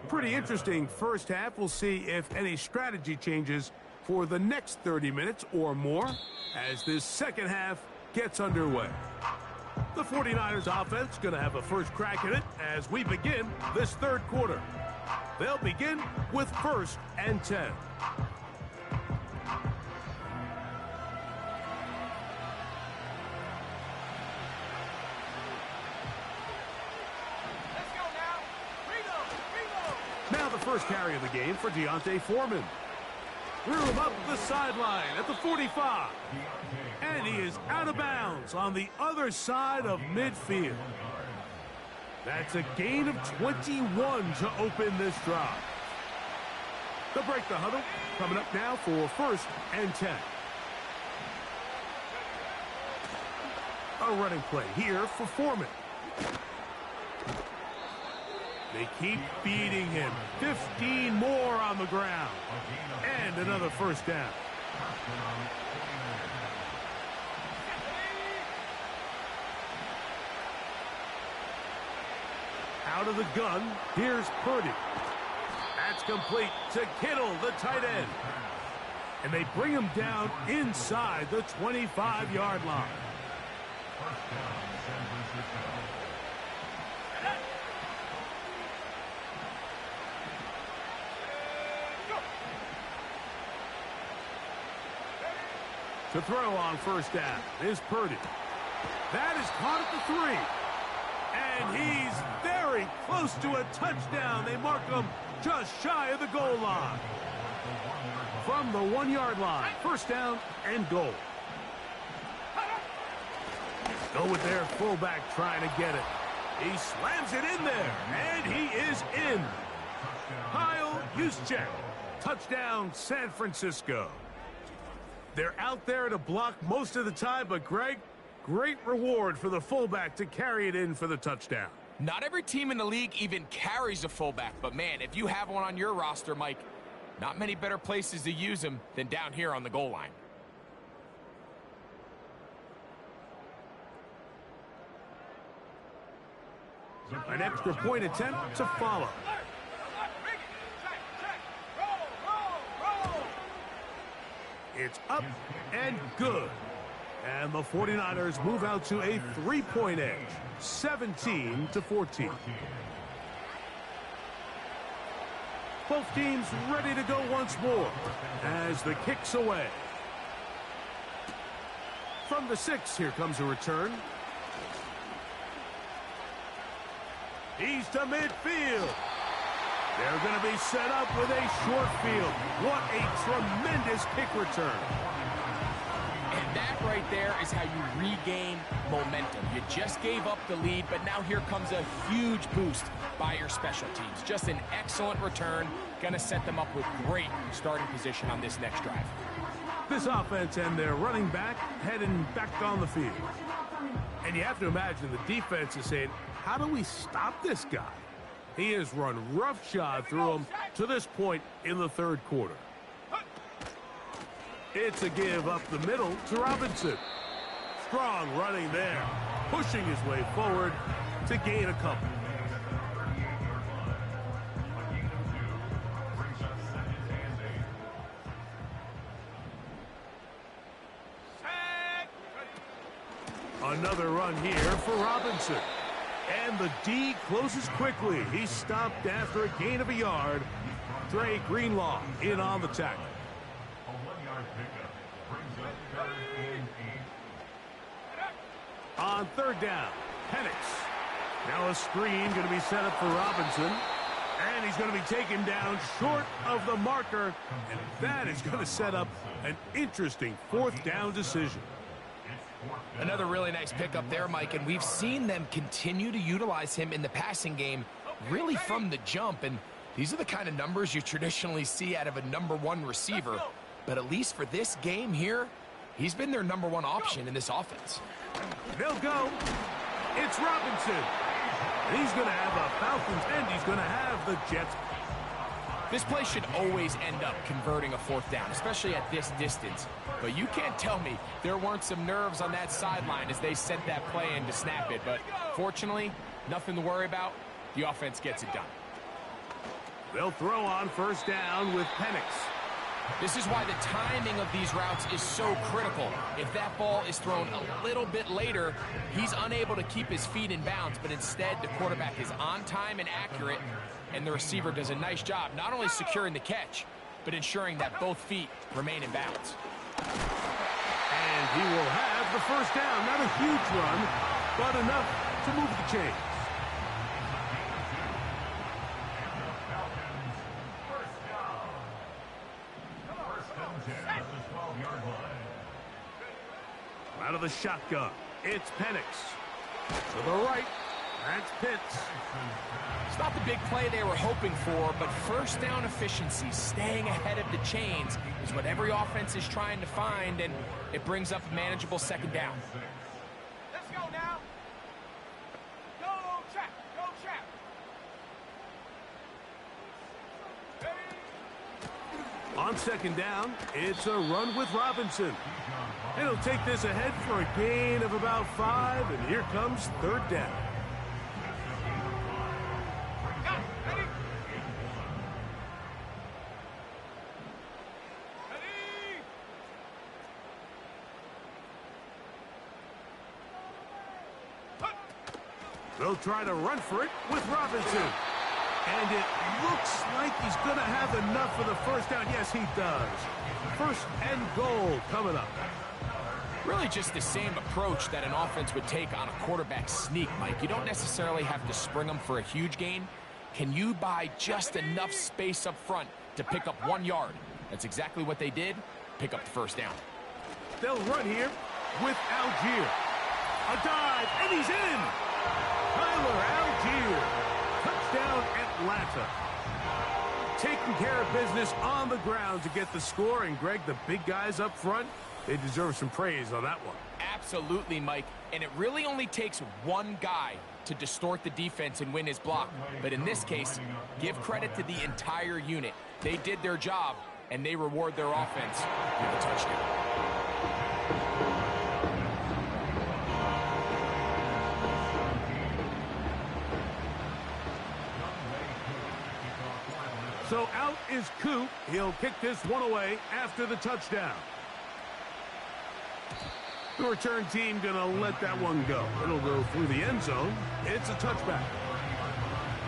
Pretty interesting first half. We'll see if any strategy changes for the next 30 minutes or more as this second half gets underway. The 49ers offense going to have a first crack at it as we begin this third quarter. They'll begin with 1st and 10. Now the first carry of the game for Deontay Foreman. Threw him up the sideline at the 45. And he is out of bounds on the other side of midfield. That's a gain of 21 to open this drive. They'll break the huddle. Coming up now for 1st and 10. A running play here for Foreman. They keep feeding him. 15 more on the ground. And another first down. Out of the gun, here's Purdy. That's complete to Kittle, the tight end. And they bring him down inside the 25-yard line. To throw on first down is Purdy. That is caught at the 3. And he's very close to a touchdown. They mark him just shy of the goal line. From the 1-yard line, first down and goal. Go with their fullback trying to get it. He slams it in there, and he is in. Kyle Juszczyk, touchdown San Francisco. They're out there to block most of the time, but Greg, great reward for the fullback to carry it in for the touchdown. Not every team in the league even carries a fullback, but man, if you have one on your roster, Mike, not many better places to use him than down here on the goal line. An extra point attempt to follow. It's up and good. And the 49ers move out to a 3-point edge, 17-14. Both teams ready to go once more as the kick's away. From the 6, here comes a return. He's to midfield. They're going to be set up with a short field. What a tremendous kick return. And that right there is how you regain momentum. You just gave up the lead, but now here comes a huge boost by your special teams. Just an excellent return. Going to set them up with great starting position on this next drive. This offense and their running back heading back on the field. And you have to imagine the defense is saying, how do we stop this guy? He has run roughshod through him to this point in the third quarter. It's a give up the middle to Robinson. Strong running there, pushing his way forward to gain a couple. Another run here for Robinson. And the D closes quickly. He's stopped after a gain of a yard. Dre Greenlaw in on the tackle. On third down, Penix. Now a screen going to be set up for Robinson. And he's going to be taken down short of the marker. And that is going to set up an interesting fourth down decision. Another really nice pickup there, Mike, and we've seen them continue to utilize him in the passing game really from the jump, and these are the kind of numbers you traditionally see out of a #1 receiver, but at least for this game here, he's been their #1 option in this offense. They'll go. It's Robinson. He's going to have a Falcons, and he's going to have the Jets. This play should always end up converting a fourth down, especially at this distance. But you can't tell me there weren't some nerves on that sideline as they sent that play in to snap it. But fortunately, nothing to worry about. The offense gets it done. They'll throw on first down with Penix. This is why the timing of these routes is so critical. If that ball is thrown a little bit later, he's unable to keep his feet in bounds, but instead the quarterback is on time and accurate, and the receiver does a nice job not only securing the catch, but ensuring that both feet remain in bounds. And he will have the first down. Not a huge run, but enough to move the chains. Out of the shotgun, it's Penix. To the right, that's Pitts. It's not the big play they were hoping for, but first down efficiency, staying ahead of the chains, is what every offense is trying to find, and it brings up a manageable second down. Let's go now. Go trap, go trap. On second down, it's a run with Robinson. And he'll take this ahead for a gain of about 5, and here comes third down. They'll try to run for it with Robinson. And it looks like he's going to have enough for the first down. Yes, he does. First and goal coming up. Really just the same approach that an offense would take on a quarterback sneak, Mike. You don't necessarily have to spring them for a huge gain. Can you buy just enough space up front to pick up 1 yard? That's exactly what they did. Pick up the first down. They'll run here with Algier. A dive, and he's in. Tyler Algier. Touchdown, Atlanta. Taking care of business on the ground to get the score. And, Greg, the big guys up front, they deserve some praise on that one. Absolutely, Mike. And it really only takes one guy to distort the defense and win his block. But in this case, give credit to the entire unit. They did their job, and they reward their offense with a touchdown. So out is Coop. He'll kick this one away after the touchdown. The return team going to let that one go. It'll go through the end zone. It's a touchback.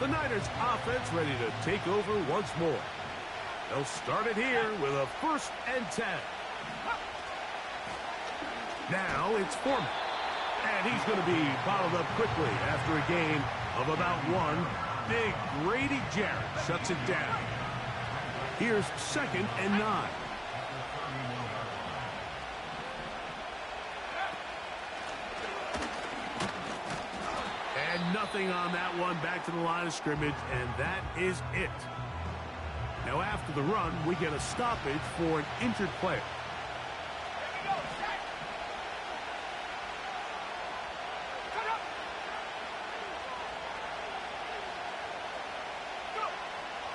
The Niners offense ready to take over once more. They'll start it here with a 1st and 10. Now it's Foreman. And he's going to be bottled up quickly after a gain of about 1. Big Grady Jarrett shuts it down. Here's 2nd and 9. And nothing on that one. Back to the line of scrimmage, and that is it. Now after the run, we get a stoppage for an injured player.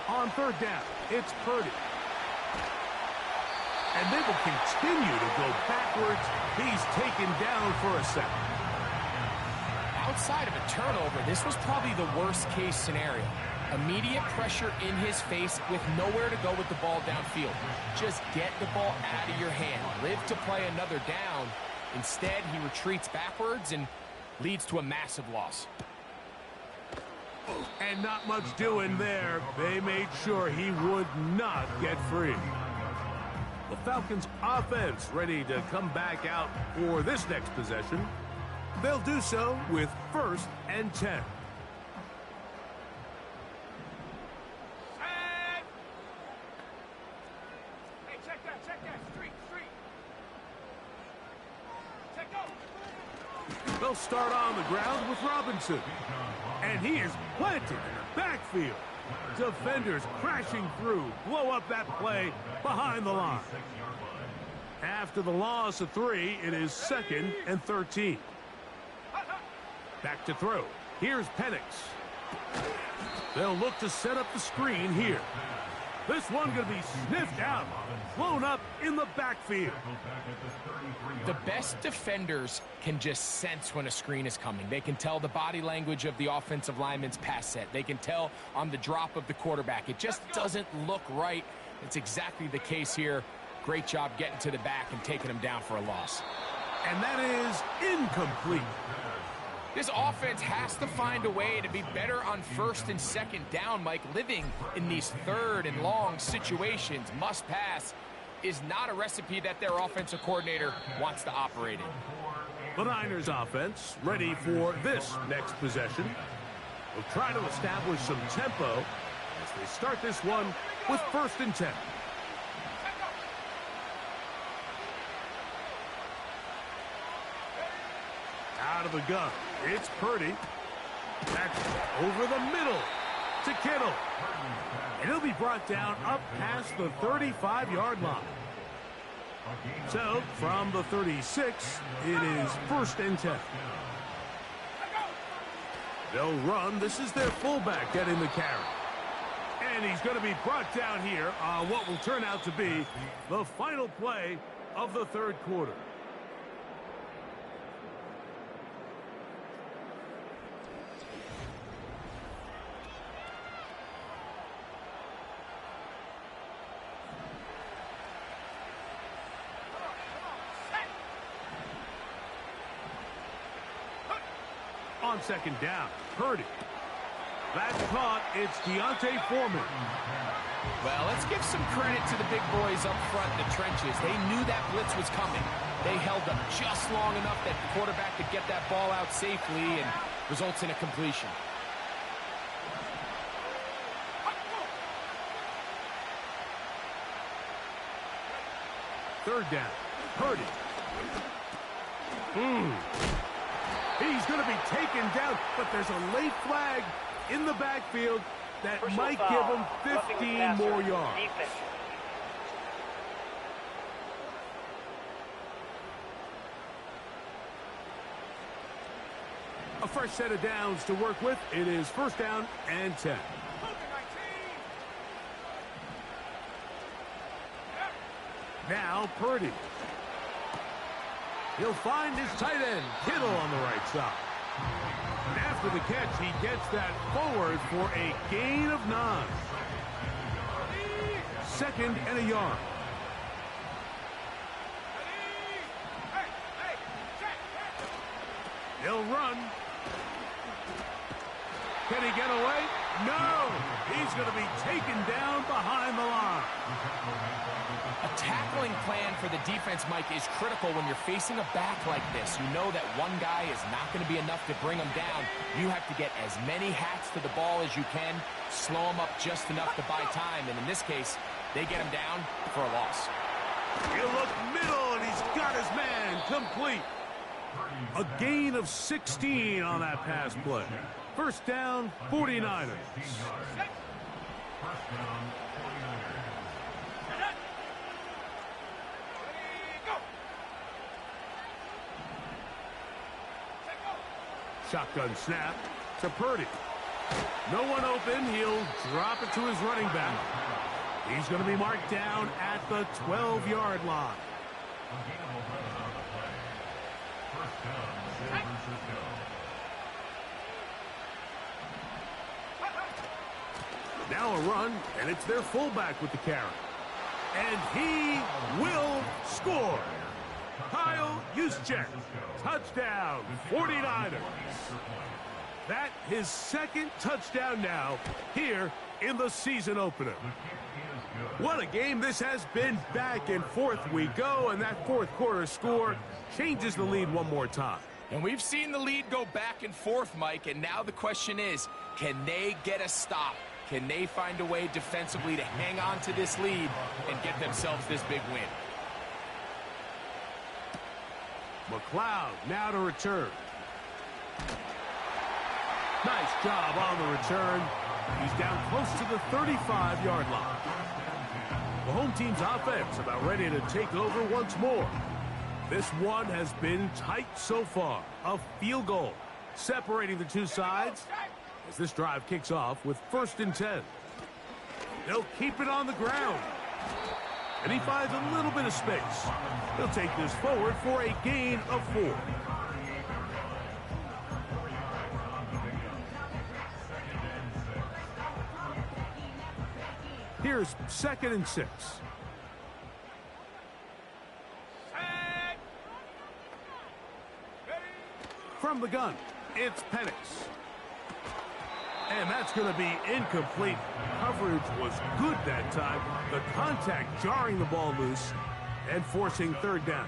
On third down, it's Purdy. And they will continue to go backwards. He's taken down for a second. Outside of a turnover, this was probably the worst-case scenario. Immediate pressure in his face with nowhere to go with the ball downfield. Just get the ball out of your hand. Live to play another down. Instead, he retreats backwards and leads to a massive loss. And not much doing there. They made sure he would not get free. The Falcons offense ready to come back out for this next possession. They'll do so with 1st and 10. Hey, check that. Street. Check out. They'll start on the ground with Robinson. And he is planted in the backfield. Defenders crashing through. Blow up that play behind the line. After the loss of 3, it is 2nd and 13. Back to throw. Here's Penix. They'll look to set up the screen here. This one going to be sniffed out, blown up in the backfield. The best defenders can just sense when a screen is coming. They can tell the body language of the offensive lineman's pass set. They can tell on the drop of the quarterback. It just doesn't look right. It's exactly the case here. Great job getting to the back and taking him down for a loss. And that is incomplete. This offense has to find a way to be better on first and second down, Mike. Living in these third and long situations, must pass, is not a recipe that their offensive coordinator wants to operate in. The Niners offense ready for this next possession. Will try to establish some tempo as they start this one with 1st and 10. Out of the gun, it's Purdy. That's over the middle to Kittle. And he'll be brought down up past the 35-yard line. So, from the 36, it is 1st and 10. They'll run. This is their fullback getting the carry. And he's going to be brought down here on what will turn out to be the final play of the 3rd quarter. On 2nd down, Purdy. That's caught. It's Deontay Foreman. Well, let's give some credit to the big boys up front in the trenches. They knew that blitz was coming. They held up just long enough that the quarterback could get that ball out safely and results in a completion. Third down, Purdy. He's going to be taken down, but there's a late flag in the backfield that might give him 15 more yards. A fresh set of downs to work with. It is 1st down and 10. Now Purdy. He'll find his tight end, Kittle, on the right side. And after the catch, he gets that forward for a gain of 9. 2nd and a yard. He'll run. Can he get away? No! He's going to be taken down behind the line. A tackling plan for the defense, Mike, is critical when you're facing a back like this. You know that one guy is not going to be enough to bring him down. You have to get as many hats to the ball as you can, slow him up just enough to buy time, and in this case, they get him down for a loss. He'll look middle, and he's got his man complete. A gain of 16 on that pass play. 1st down, 49ers. Shotgun snap to Purdy. No one open. He'll drop it to his running back. He's going to be marked down at the 12-yard line. Now a run, and it's their fullback with the carry. And he will score. Kyle Juszczyk, touchdown, 49ers. That his 2nd touchdown now here in the season opener. What a game this has been. Back and forth we go, and that 4th quarter score changes the lead one more time. And we've seen the lead go back and forth, Mike, and now the question is, can they get a stop? Can they find a way defensively to hang on to this lead and get themselves this big win? McLeod now to return. Nice job on the return. He's down close to the 35-yard line. The home team's offense about ready to take over once more. This one has been tight so far. A field goal separating the two sides as this drive kicks off with 1st and 10. They'll keep it on the ground. And he finds a little bit of space. He'll take this forward for a gain of 4. Here's 2nd and 6. From the gun, it's Penix. And that's going to be incomplete. Coverage was good that time. The contact jarring the ball loose and forcing 3rd down.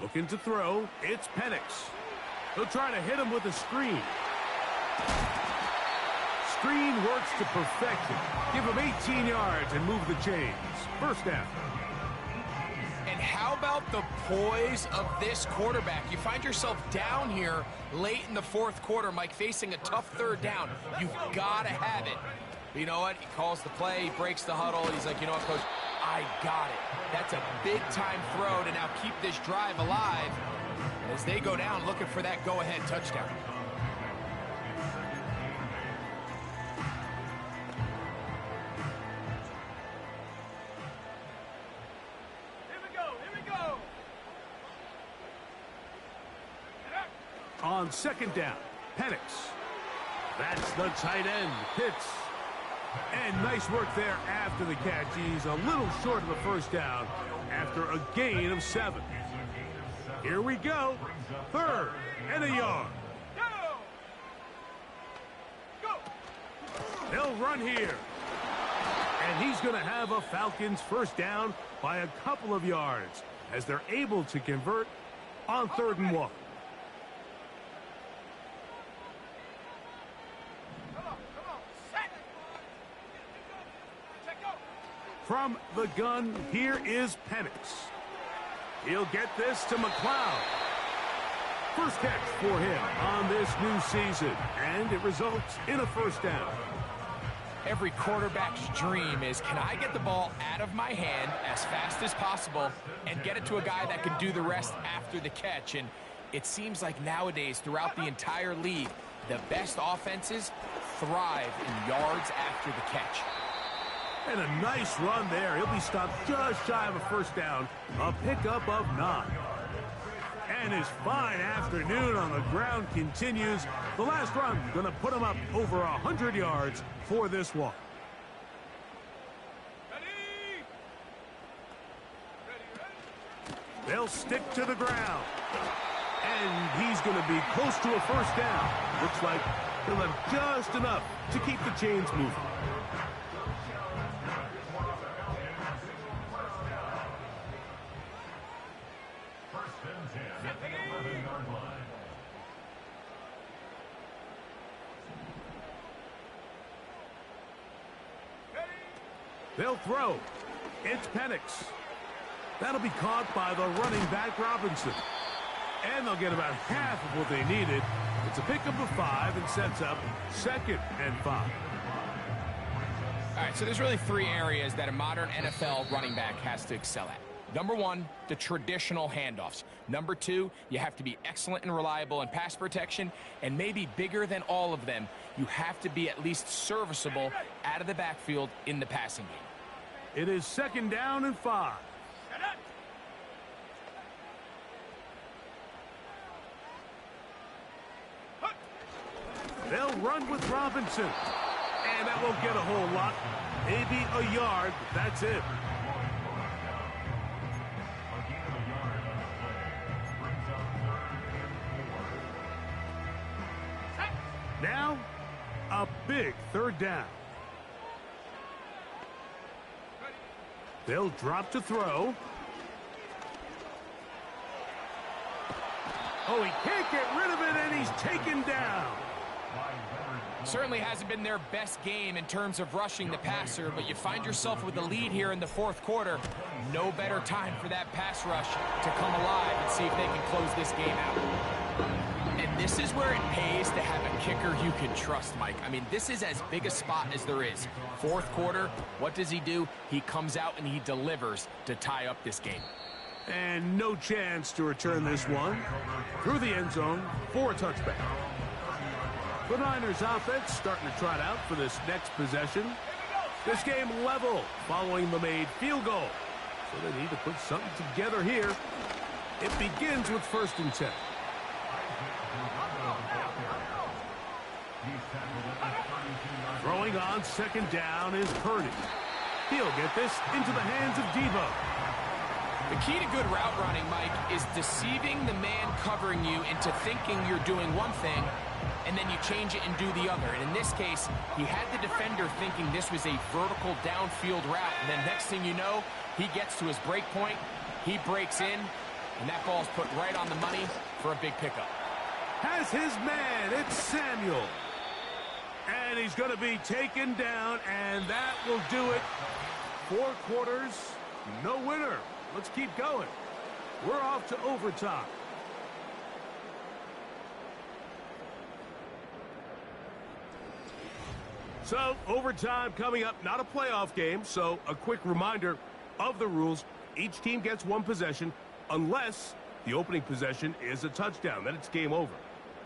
Looking to throw, it's Penix. He'll try to hit him with a screen. Screen works to perfection. Give him 18 yards and move the chains. 1st down. And how about the poise of this quarterback? You find yourself down here late in the 4th quarter, Mike, facing a tough 3rd down. You've got to have it. But you know what? He calls the play, he breaks the huddle. He's like, you know what, Coach? I got it. That's a big-time throw to now keep this drive alive as they go down looking for that go-ahead touchdown. On 2nd down, Penix. That's the tight end, Pitts. And nice work there after the catch. He's a little short of the 1st down after a gain of 7. Here we go. 3rd and a yard. They'll run here. And he's going to have a Falcons 1st down by a couple of yards as they're able to convert on 3rd and 1. From the gun, here is Penix. He'll get this to McLeod. 1st catch for him on this new season, and it results in a 1st down. Every quarterback's dream is, can I get the ball out of my hand as fast as possible and get it to a guy that can do the rest after the catch? And it seems like nowadays, throughout the entire league, the best offenses thrive in yards after the catch. And a nice run there. He'll be stopped just shy of a 1st down. A pickup of 9. And his fine afternoon on the ground continues. The last run going to put him up over 100 yards for this one. They'll stick to the ground. And he's going to be close to a 1st down. Looks like he'll have just enough to keep the chains moving. They'll throw. It's Penix. That'll be caught by the running back Robinson. And they'll get about half of what they needed. It's a pickup of 5 and sets up 2nd and 5. All right, so there's really 3 areas that a modern NFL running back has to excel at. Number 1, the traditional handoffs. Number 2, you have to be excellent and reliable in pass protection. And maybe bigger than all of them, you have to be at least serviceable out of the backfield in the passing game. It is 2nd down and 5. They'll run with Robinson. And that won't get a whole lot. Maybe a yard, but that's it. Now, a big 3rd down. They'll drop to throw. Oh, he can't get rid of it, and he's taken down. Certainly hasn't been their best game in terms of rushing the passer, but you find yourself with the lead here in the 4th quarter. No better time for that pass rush to come alive and see if they can close this game out. And this is where it pays to have a kicker you can trust, Mike. I mean, this is as big a spot as there is. 4th quarter, what does he do? He comes out and he delivers to tie up this game. And no chance to return this one through the end zone for a touchback. The Niners offense starting to trot out for this next possession. This game level following the made field goal. So they need to put something together here. It begins with 1st and 10. Throwing on 2nd down is Purdy. He'll get this into the hands of Debo. The key to good route running, Mike, is deceiving the man covering you into thinking you're doing one thing, and then you change it and do the other. And in this case, he had the defender thinking this was a vertical downfield route. And then next thing you know, he gets to his break point, he breaks in, and that ball's put right on the money for a big pickup. Has his man, it's Samuel. And he's going to be taken down, and that will do it. 4 quarters, no winner. Let's keep going. We're off to overtime. So, overtime coming up. Not a playoff game, so a quick reminder of the rules. Each team gets 1 possession unless the opening possession is a touchdown. Then it's game over.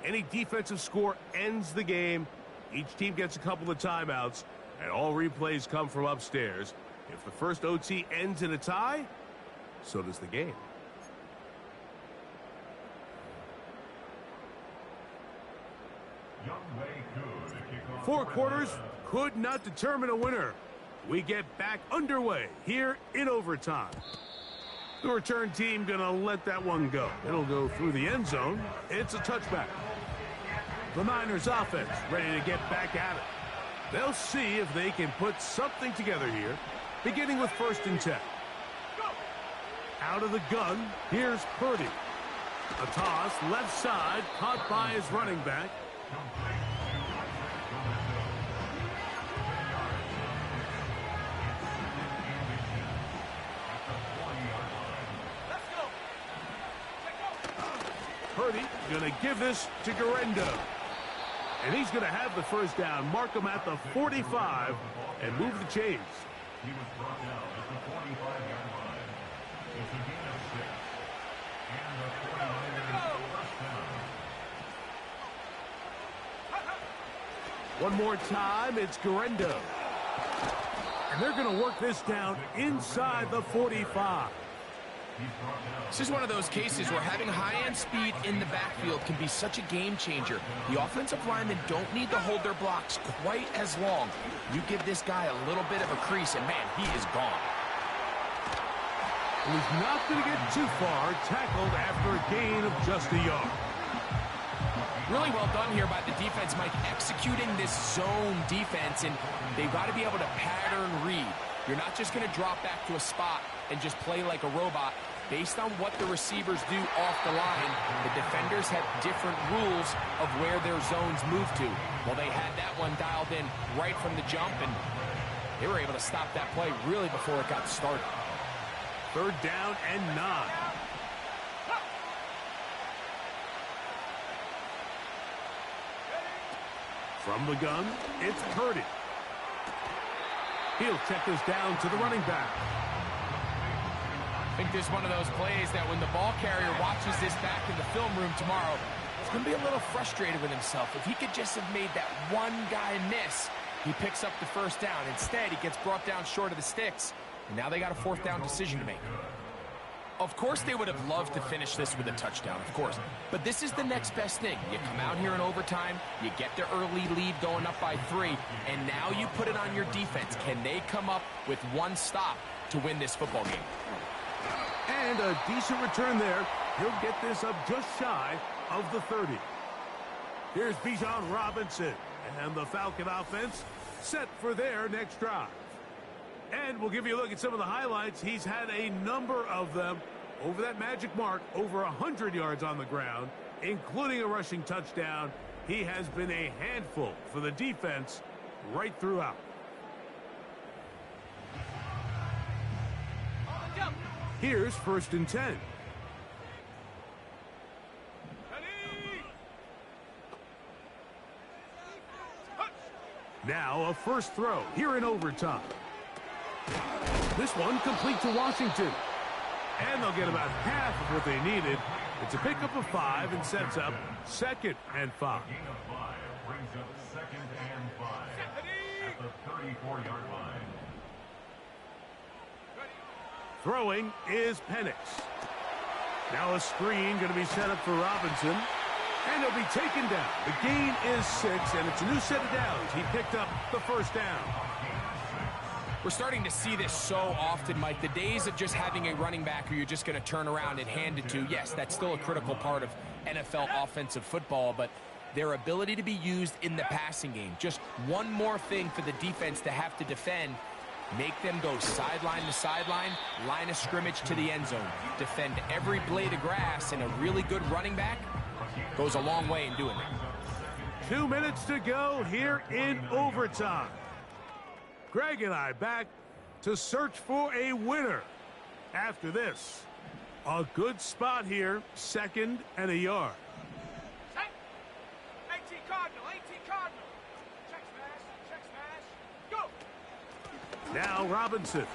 Any defensive score ends the game. Each team gets a couple of timeouts, and all replays come from upstairs. If the first OT ends in a tie, so does the game. Four quarters could not determine a winner. We get back underway here in overtime. The return team gonna let that one go. It'll go through the end zone. It's a touchback. The Niners offense ready to get back at it. They'll see if they can put something together here, beginning with 1st and 10. Out of the gun, here's Purdy. A toss, left side, caught by his running back. Purdy gonna give this to Garendo. And he's gonna have the 1st down, mark him at the 45, and move the chains. He was brought down at the 45-yard line. It's a gain of 6. And the 49ers first down. One more time, it's Garendo. And they're going to work this down inside the 45. This is one of those cases where having high-end speed in the backfield can be such a game changer. The offensive linemen don't need to hold their blocks quite as long. You give this guy a little bit of a crease, and man, he is gone. He's not going to get too far, tackled after a gain of just a yard. Really well done here by the defense, Mike, executing this zone defense, and they've got to be able to pattern read. You're not just going to drop back to a spot and just play like a robot. Based on what the receivers do off the line, the defenders have different rules of where their zones move to. Well, they had that one dialed in right from the jump, and they were able to stop that play really before it got started. 3rd down and 9. From the gun, it's Purdy. He'll check this down to the running back. I think this is one of those plays that when the ball carrier watches this back in the film room tomorrow, he's going to be a little frustrated with himself. If he could just have made that one guy miss, he picks up the 1st down. Instead, he gets brought down short of the sticks, and now they got a 4th down decision to make. Of course, they would have loved to finish this with a touchdown, of course. But this is the next best thing. You come out here in overtime, you get the early lead going up by 3, and now you put it on your defense. Can they come up with one stop to win this football game? And a decent return there. He'll get this up just shy of the 30. Here's Bijan Robinson, and the Falcon offense set for their next drive. And we'll give you a look at some of the highlights. He's had a number of them over that magic mark, over 100 yards on the ground, including a rushing touchdown. He has been a handful for the defense right throughout. Here's 1st and 10. Now a 1st throw here in overtime. This one complete to Washington. And they'll get about half of what they needed. It's a pickup of 5 and sets up 2nd and 5. Gain of 5 brings up 2nd and 5 at the 34-yard line. Throwing is Penix. Now a screen going to be set up for Robinson. And he'll be taken down. The gain is 6, and it's a new set of downs. He picked up the first down. We're starting to see this so often, Mike. The days of just having a running back who you're just going to turn around and hand it to, yes, that's still a critical part of NFL offensive football, but their ability to be used in the passing game, just one more thing for the defense to have to defend, make them go sideline to sideline, line of scrimmage to the end zone, defend every blade of grass, and a really good running back goes a long way in doing it. 2 minutes to go here in overtime. Greg and I back to search for a winner. After this, a good spot here, 2nd and a yard. Set. 18 Cardinal, 18 Cardinal. Check smash, go. Now Robinson.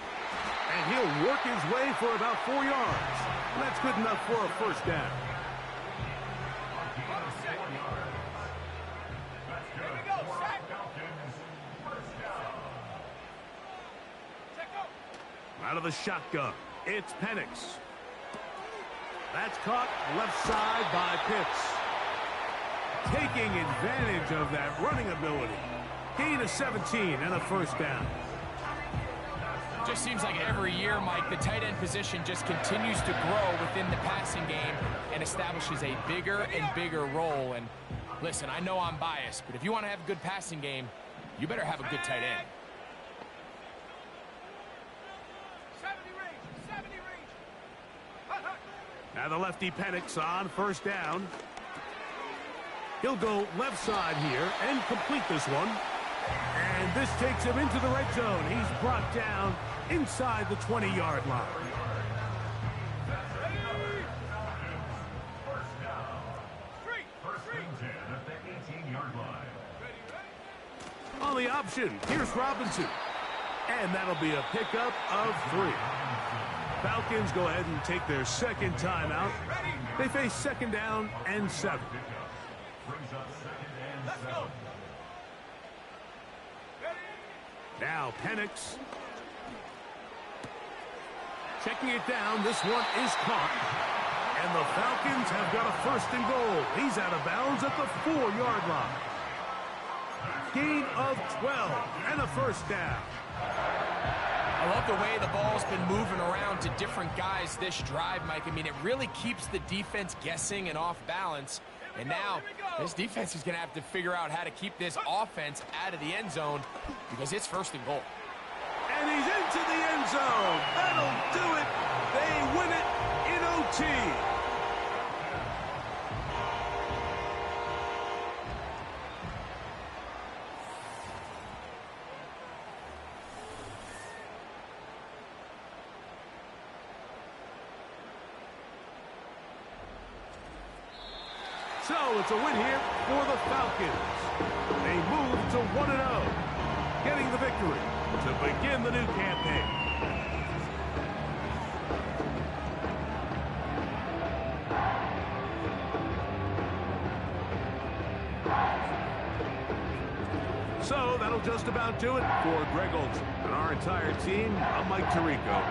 And he'll work his way for about 4 yards. And that's good enough for a first down. Here we go, set. Check go. Out of the shotgun, it's Penix. That's caught left side by Pitts. Taking advantage of that running ability. Gain of 17 and a first down. Just seems like every year, Mike, the tight end position just continues to grow within the passing game and establishes a bigger and bigger role. And listen, I know I'm biased, but if you want to have a good passing game, you better have a good tight end. 70 range, 70 range. Hut, hut. Now the lefty Penix on first down. He'll go left side here and complete this one. And this takes him into the red zone. He's brought down inside the 20-yard line. First and 10 at the 18-yard line. On the option, here's Robinson. And that'll be a pickup of 3. Falcons go ahead and take their second timeout. They face 2nd down and 7. Brings up 2nd and 7. Now Penix. Checking it down. This one is caught. And the Falcons have got a 1st and goal. He's out of bounds at the 4-yard line. Gain of 12 and a first down. I love the way the ball's been moving around to different guys this drive, Mike. I mean, it really keeps the defense guessing and off balance. And now this defense is going to have to figure out how to keep this offense out of the end zone because it's 1st and goal. And he's into the end zone. That'll do it. They win it in OT. So it's a win here for the Falcons. They move to 1-0, getting the victory to begin the new campaign. So that'll just about do it for Greg Olson and our entire team. I'm Mike Tirico.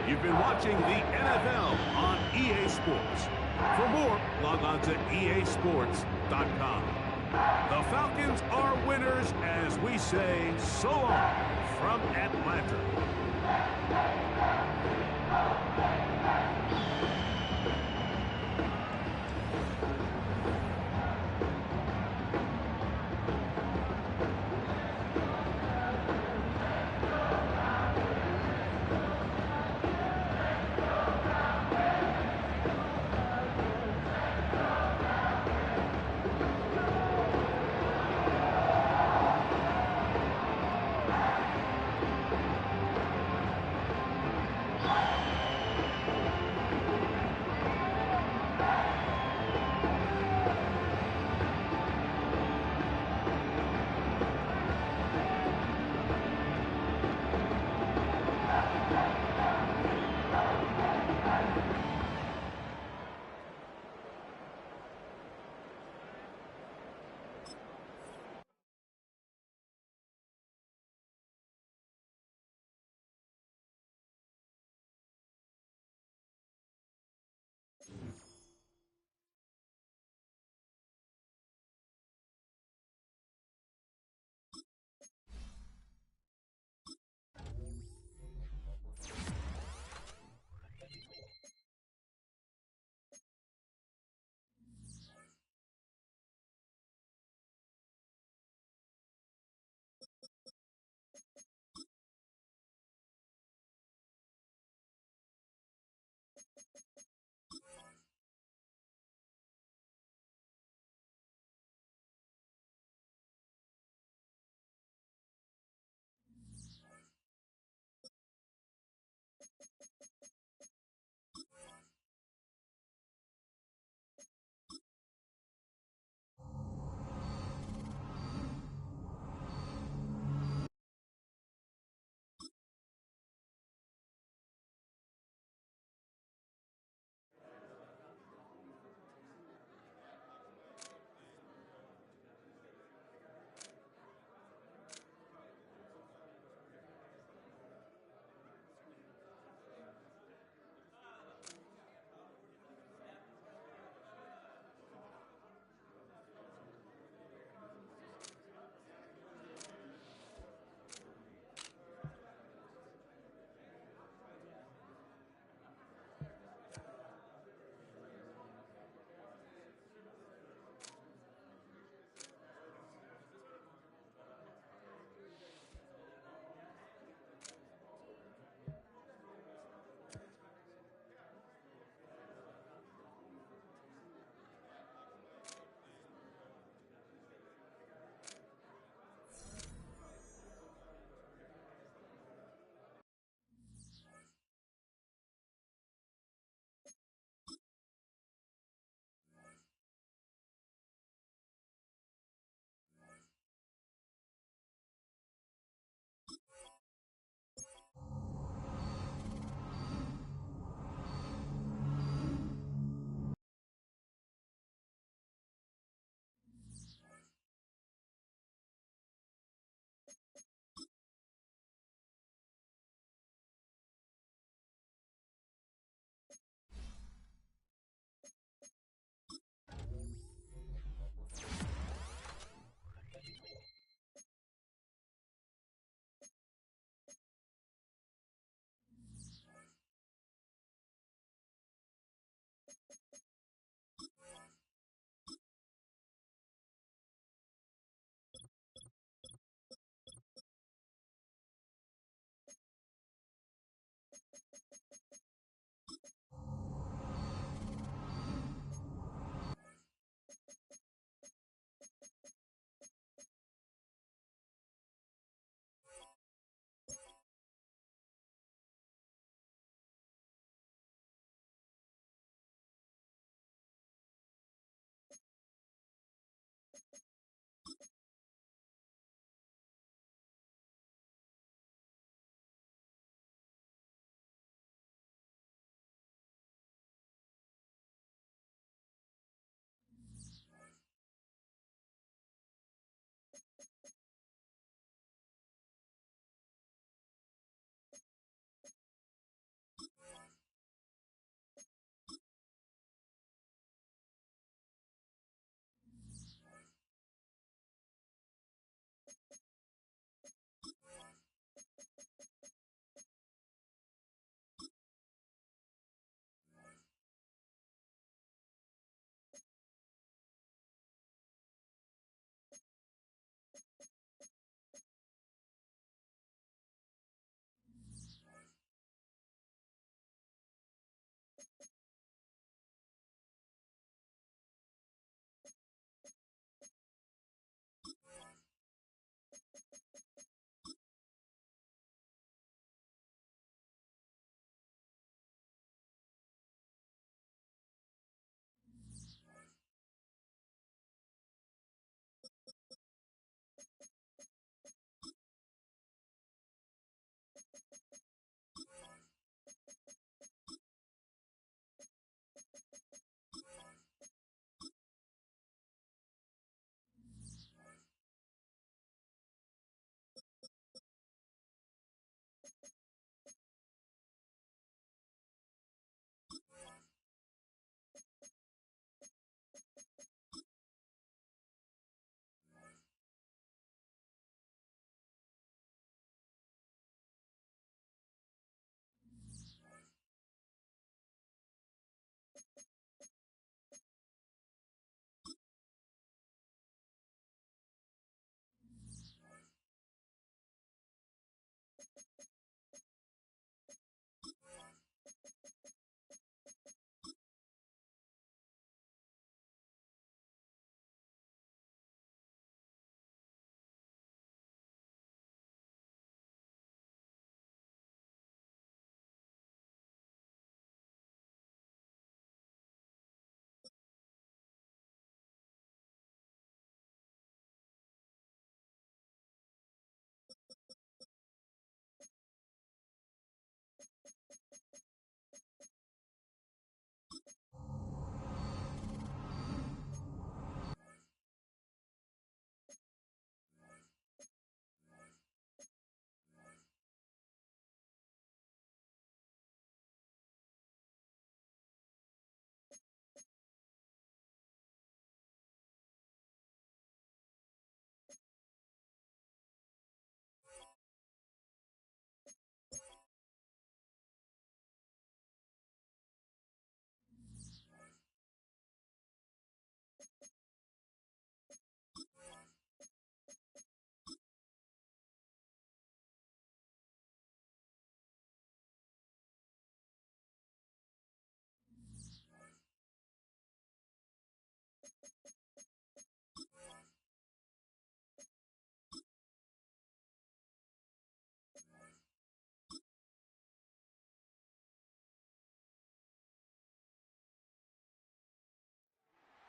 You've been watching the NFL on EA Sports. For more, log on to easports.com. The Falcons are winners as we say so long from Atlanta.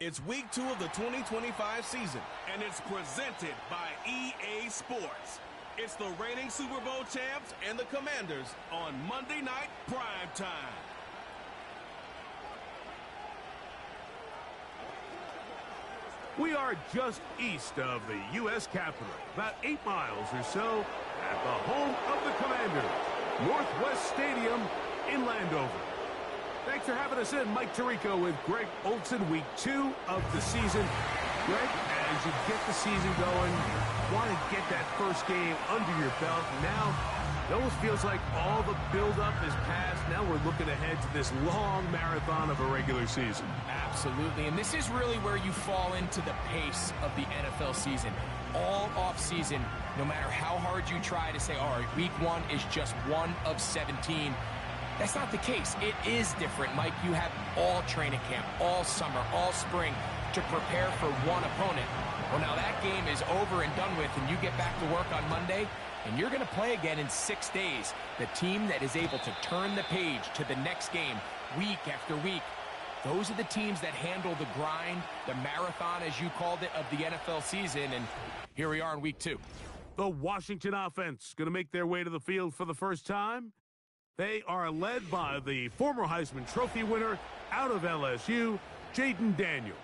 It's week 2 of the 2025 season, and it's presented by EA Sports. It's the reigning Super Bowl champs and the Commanders on Monday Night Prime Time. We are just east of the U.S. Capitol, about 8 miles or so, at the home of the Commanders, Northwest Stadium in Landover. Thanks for having us in. Mike Tirico with Greg Olson, week 2 of the season. Greg, as you get the season going, want to get that first game under your belt. Now, it almost feels like all the buildup is past. Now we're looking ahead to this long marathon of a regular season. Absolutely, and this is really where you fall into the pace of the NFL season. All off-season, no matter how hard you try to say, all right, week 1 is just 1 of 17. That's not the case. It is different, Mike. You have all training camp, all summer, all spring to prepare for one opponent. Well, now that game is over and done with, and you get back to work on Monday, and you're going to play again in 6 days. The team that is able to turn the page to the next game week after week, those are the teams that handle the grind, the marathon, as you called it, of the NFL season, and here we are in week 2. The Washington offense going to make their way to the field for the first time. They are led by the former Heisman Trophy winner out of LSU, Jaden Daniels.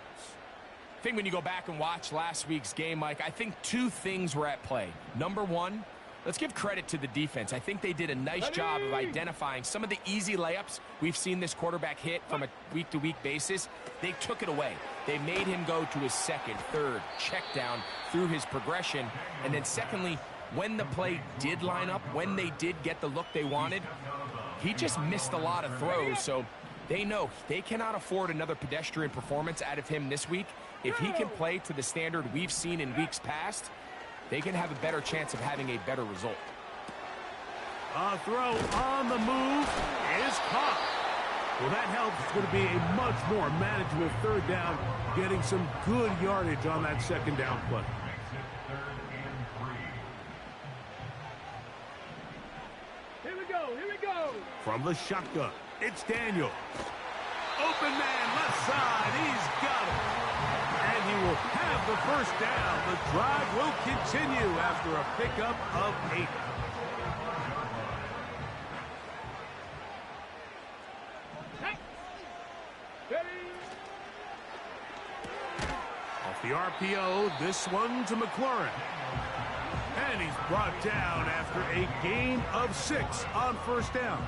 I think when you go back and watch last week's game, Mike, I think 2 things were at play. Number 1, let's give credit to the defense. I think they did a nice job of identifying some of the easy layups we've seen this quarterback hit from a week-to-week basis. They took it away. They made him go to his second, third, check down through his progression. And then secondly, when the play did line up, when they did get the look they wanted, he just missed a lot of throws, so they know they cannot afford another pedestrian performance out of him this week. If he can play to the standard we've seen in weeks past, they can have a better chance of having a better result. A throw on the move is caught. Well, that helps. It's going to be a much more manageable third down, getting some good yardage on that second down play. From the shotgun, it's Daniels. Open man, left side, he's got it. And he will have the first down. The drive will continue after a pickup of 8. Off the RPO, this one to McLaurin. And he's brought down after a gain of 6 on first down.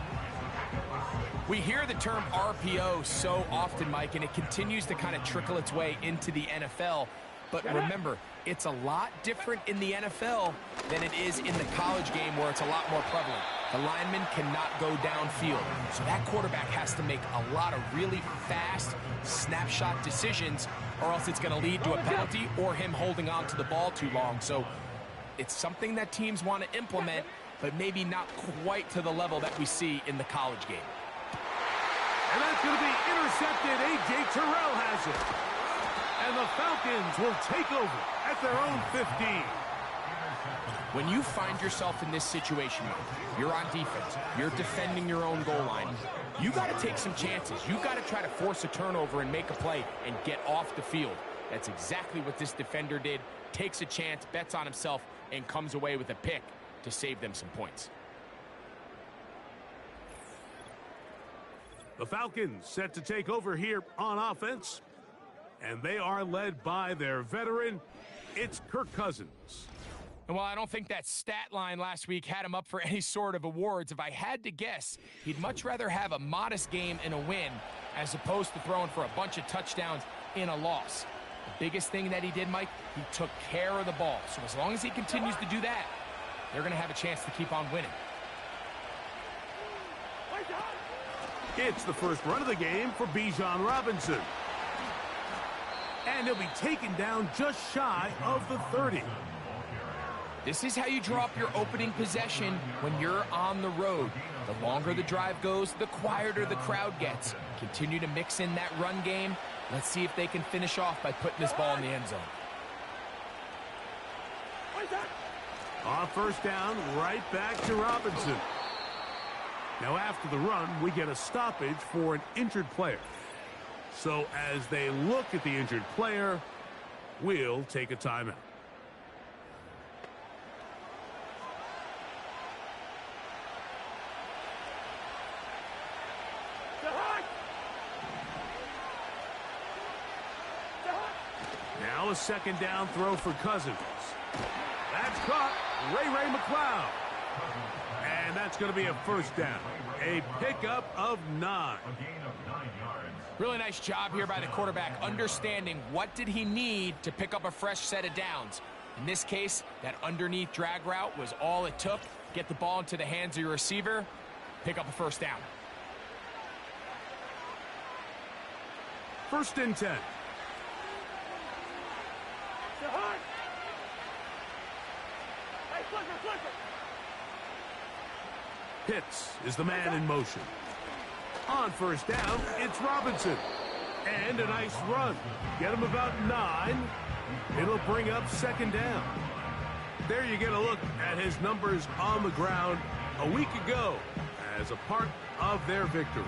We hear the term RPO so often, Mike, and it continues to kind of trickle its way into the NFL. But remember, it's a lot different in the NFL than it is in the college game where it's a lot more prevalent. The lineman cannot go downfield. So that quarterback has to make a lot of really fast snapshot decisions, or else it's going to lead to a penalty or him holding on to the ball too long. So it's something that teams want to implement, but maybe not quite to the level that we see in the college game. And that's going to be intercepted. A.J. Terrell has it. And the Falcons will take over at their own 15. When you find yourself in this situation, you're on defense, you're defending your own goal line, you got to take some chances. You got to try to force a turnover and make a play and get off the field. That's exactly what this defender did. Takes a chance, bets on himself, and comes away with a pick to save them some points. The Falcons set to take over here on offense. And they are led by their veteran. It's Kirk Cousins. And while I don't think that stat line last week had him up for any sort of awards, if I had to guess, he'd much rather have a modest game and a win as opposed to throwing for a bunch of touchdowns in a loss. The biggest thing that he did, Mike, he took care of the ball. So as long as he continues to do that, they're going to have a chance to keep on winning. It's the first run of the game for Bijan Robinson. And he'll be taken down just shy of the 30. This is how you draw up your opening possession when you're on the road. The longer the drive goes, the quieter the crowd gets. Continue to mix in that run game. Let's see if they can finish off by putting this ball in the end zone. On first down, right back to Robinson. Now after the run, we get a stoppage for an injured player. So as they look at the injured player, we'll take a timeout. Now a second down throw for Cousins. That's caught. Ray McLeod. And that's going to be a first down. A pickup of 9. Really nice job here by the quarterback, understanding what did he need to pick up a fresh set of downs. In this case, that underneath drag route was all it took. Get the ball into the hands of your receiver, pick up a first down. First and 10. Pitts is the man in motion. On first down, it's Robinson. And a nice run. Get him about 9. It'll bring up second down. There you get a look at his numbers on the ground a week ago as a part of their victory.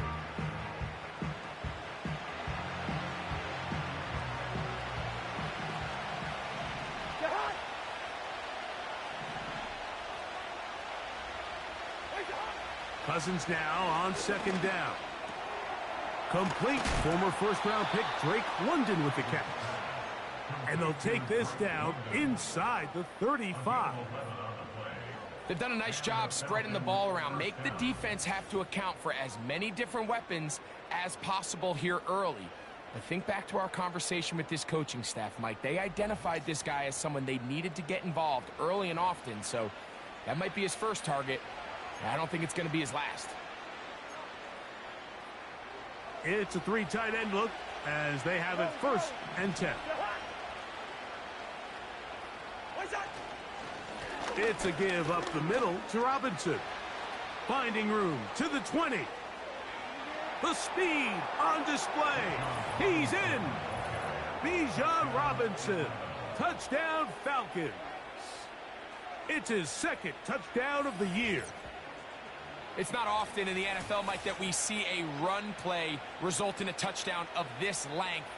Cousins now on second down. Complete. Former first-round pick Drake London with the catch. And they'll take this down inside the 35. They've done a nice job spreading the ball around. Make the defense have to account for as many different weapons as possible here early. But think back to our conversation with this coaching staff, Mike. They identified this guy as someone they needed to get involved early and often. So that might be his first target. I don't think it's going to be his last. It's a 3 tight end look as they have it first and 10. It's a give up the middle to Robinson. Finding room to the 20. The speed on display. He's in. Bijan Robinson. Touchdown Falcons. It's his second touchdown of the year. It's not often in the NFL, Mike, that we see a run play result in a touchdown of this length.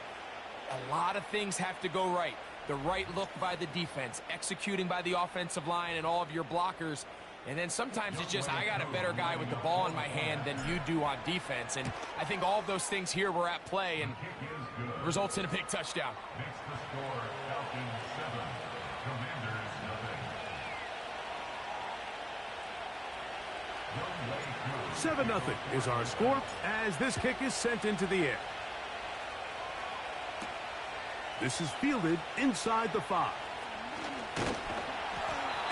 A lot of things have to go right. The right look by the defense, executing by the offensive line and all of your blockers. And then sometimes it's just, I got a better guy with the ball in my hand than you do on defense. And I think all of those things here were at play and results in a big touchdown. Makes the score Falcons 7, Commanders nothing. 7-0 is our score as this kick is sent into the air. This is fielded inside the 5.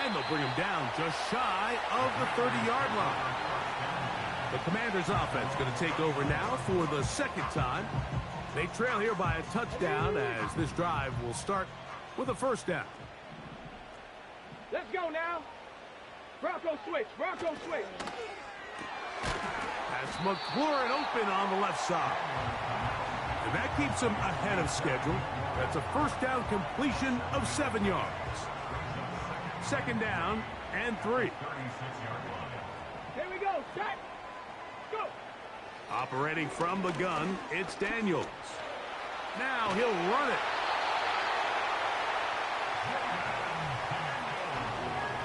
And they'll bring him down just shy of the 30-yard line. The Commanders' offense going to take over now for the second time. They trail here by a touchdown as this drive will start with a first down. Let's go now. Bronco switch. Bronco switch. That's McLaurin open on the left side. And that keeps him ahead of schedule. That's a first down completion of 7 yards. Second down and 3. Here we go. Set. Go. Operating from the gun, it's Daniels. Now he'll run it.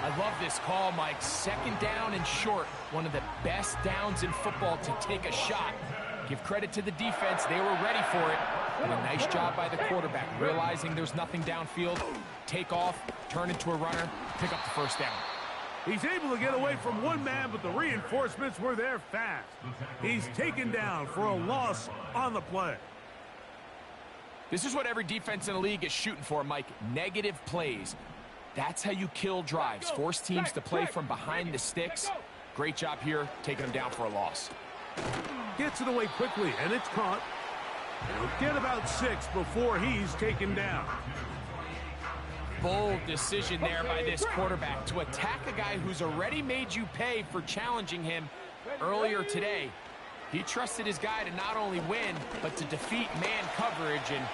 I love this call, Mike. Second down and short. One of the best downs in football to take a shot. Give credit to the defense. They were ready for it. And a nice job by the quarterback, realizing there's nothing downfield. Take off, turn into a runner, pick up the first down. He's able to get away from one man, but the reinforcements were there fast. He's taken down for a loss on the play. This is what every defense in the league is shooting for, Mike. Negative plays. That's how you kill drives. Force teams to play from behind the sticks. Great job here, taking them down for a loss. Gets it away quickly, and it's caught. He'll get about 6 before he's taken down. Bold decision there by this quarterback to attack a guy who's already made you pay for challenging him earlier today. He trusted his guy to not only win, but to defeat man coverage, and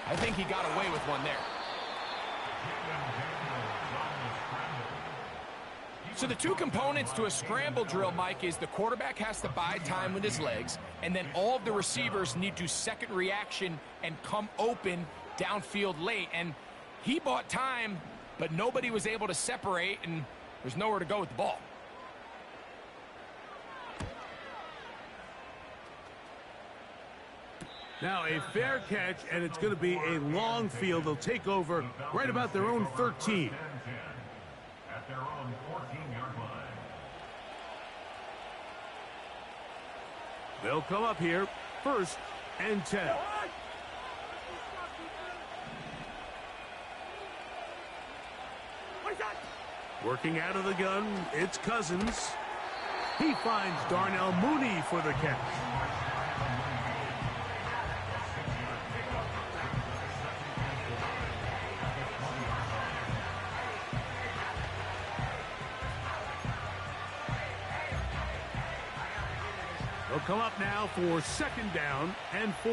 I think he got away with one there. So the two components to a scramble drill, Mike, is the quarterback has to buy time with his legs, and then all of the receivers need to second reaction and come open downfield late. And he bought time, but nobody was able to separate, and there's nowhere to go with the ball. Now a fair catch, and it's going to be a long field. They'll take over right about their own 13. At their own 14-yard line. They'll come up here, 1st and 10. Working out of the gun, it's Cousins. He finds Darnell Mooney for the catch. They'll come up now for 2nd down and 4.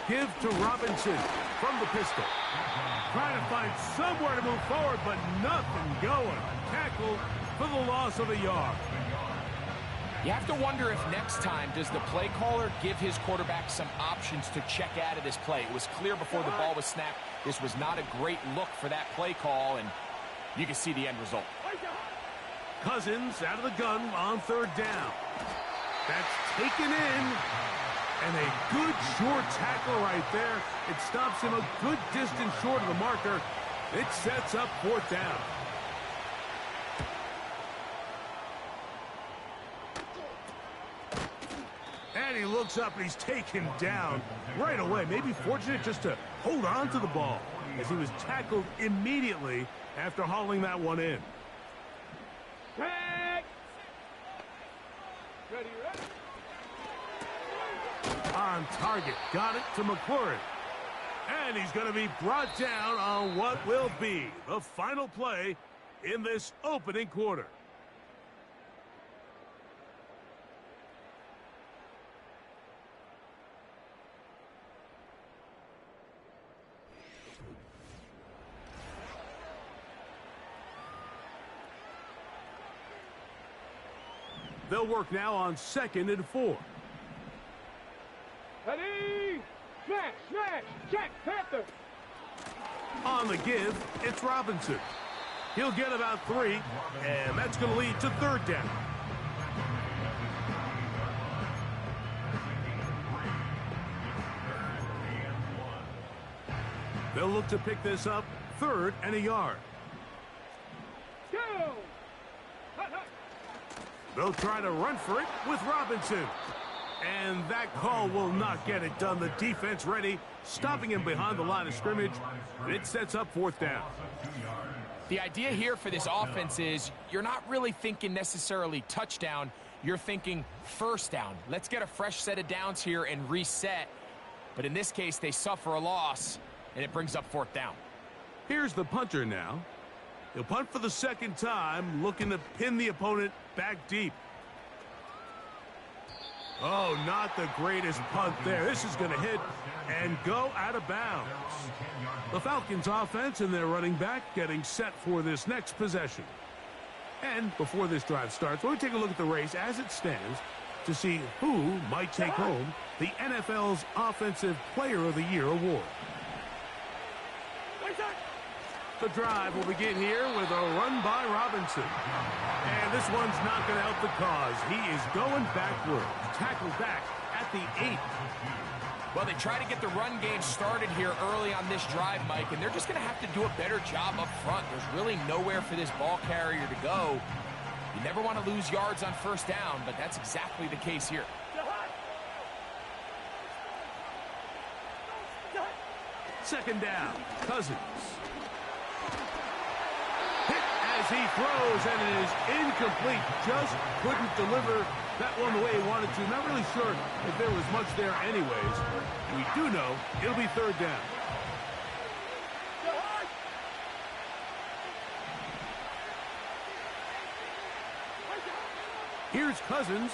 Give to Robinson from the pistol. Trying to find somewhere to move forward, but nothing going. Tackle for the loss of a yard. You have to wonder if next time does the play caller give his quarterback some options to check out of this play. It was clear before the ball was snapped this was not a great look for that play call, and you can see the end result. Cousins out of the gun on 3rd down. That's taken in. And a good short tackle right there. It stops him a good distance short of the marker. It sets up 4th down. And he looks up and he's taken down right away. Maybe fortunate just to hold on to the ball as he was tackled immediately after hauling that one in. Tag! Ready, ready? On target, got it to McClure. And he's going to be brought down on what will be the final play in this opening quarter. They'll work now on 2nd and 4. Ready? Smash, smash, check, Panther. On the give, it's Robinson. He'll get about 3, and that's going to lead to 3rd down. They'll look to pick this up 3rd and a yard. Go! Hut, hut. They'll try to run for it with Robinson. And that call will not get it done. The defense ready, stopping him behind the line of scrimmage. And it sets up 4th down. The idea here for this offense is you're not really thinking necessarily touchdown. You're thinking 1st down. Let's get a fresh set of downs here and reset. But in this case, they suffer a loss, and it brings up 4th down. Here's the punter now. He'll punt for the 2nd time, looking to pin the opponent back deep. Oh, not the greatest punt there. This is going to hit and go out of bounds. The Falcons offense and their running back getting set for this next possession. And before this drive starts, we'll take a look at the race as it stands to see who might take home the NFL's Offensive Player of the Year award. The drive will begin here with a run by Robinson. And this one's not going to help the cause. He is going backward. Tackled back at the 8. Well, they try to get the run game started here early on this drive, Mike, and they're just going to have to do a better job up front. There's really nowhere for this ball carrier to go. You never want to lose yards on 1st down, but that's exactly the case here. 2nd down. Cousins. Hit as he throws, and it is incomplete. Just couldn't deliver that one the way he wanted to. Not really sure if there was much there anyways. We do know it'll be 3rd down. Here's Cousins.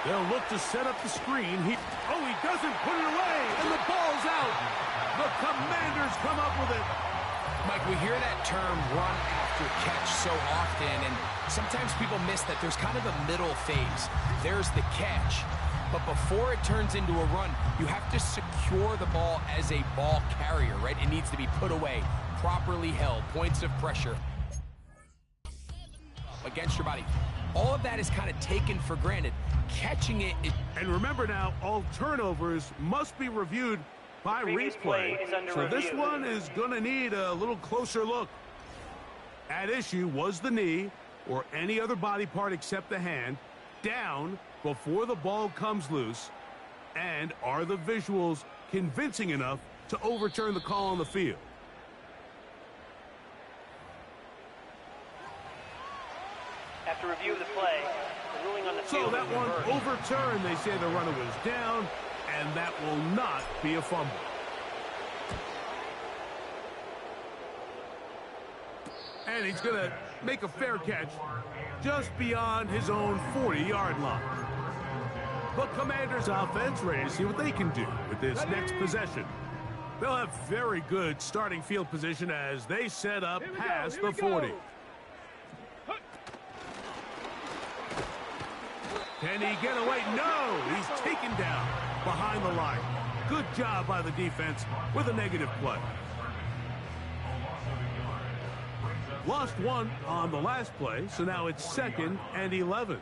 They'll look to set up the screen. He doesn't put it away, and the ball's out. The Commanders come up with it. Mike, we hear that term run after catch so often, and sometimes people miss that there's kind of a middle phase. There's the catch, but before it turns into a run, you have to secure the ball as a ball carrier, right? It needs to be put away, properly held, points of pressure against your body. All of that is kind of taken for granted. Catching it is... And remember now, all turnovers must be reviewed by replay. So this one is going to need a little closer look. At issue was the knee or any other body part except the hand down before the ball comes loose. And are the visuals convincing enough to overturn the call on the field? After review of the play, the ruling on the field. So that one overturned. They say the runner was down, and that will not be a fumble. And he's going to make a fair catch just beyond his own 40-yard line. But Commanders offense ready to see what they can do with this next possession. They'll have very good starting field position as they set up past the 40. Can he get away? No! He's taken down behind the line. Good job by the defense with a negative play. Lost one on the last play, so now it's 2nd and 11.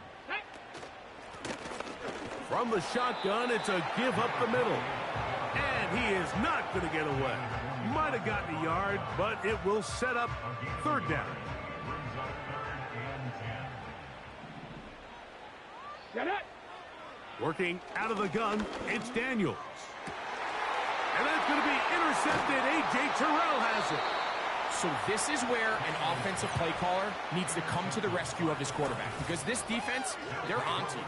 From the shotgun, it's a give up the middle. And he is not going to get away. Might have gotten a yard, but it will set up 3rd down. Working out of the gun, it's Daniels. And that's going to be intercepted. A.J. Terrell has it. So this is where an offensive play caller needs to come to the rescue of his quarterback, because this defense, they're onto you.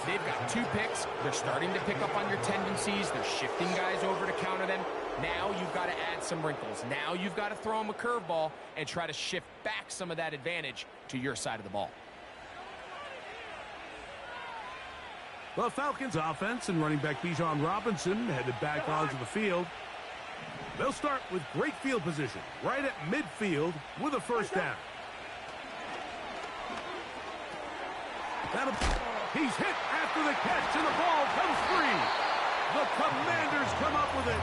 They've got 2 picks. They're starting to pick up on your tendencies. They're shifting guys over to counter them. Now you've got to add some wrinkles. Now you've got to throw them a curveball and try to shift back some of that advantage to your side of the ball. The Falcons offense and running back Bijan Robinson headed back onto the field. They'll start with great field position right at midfield with a 1st down. He's hit after the catch, and the ball comes free. The Commanders come up with it.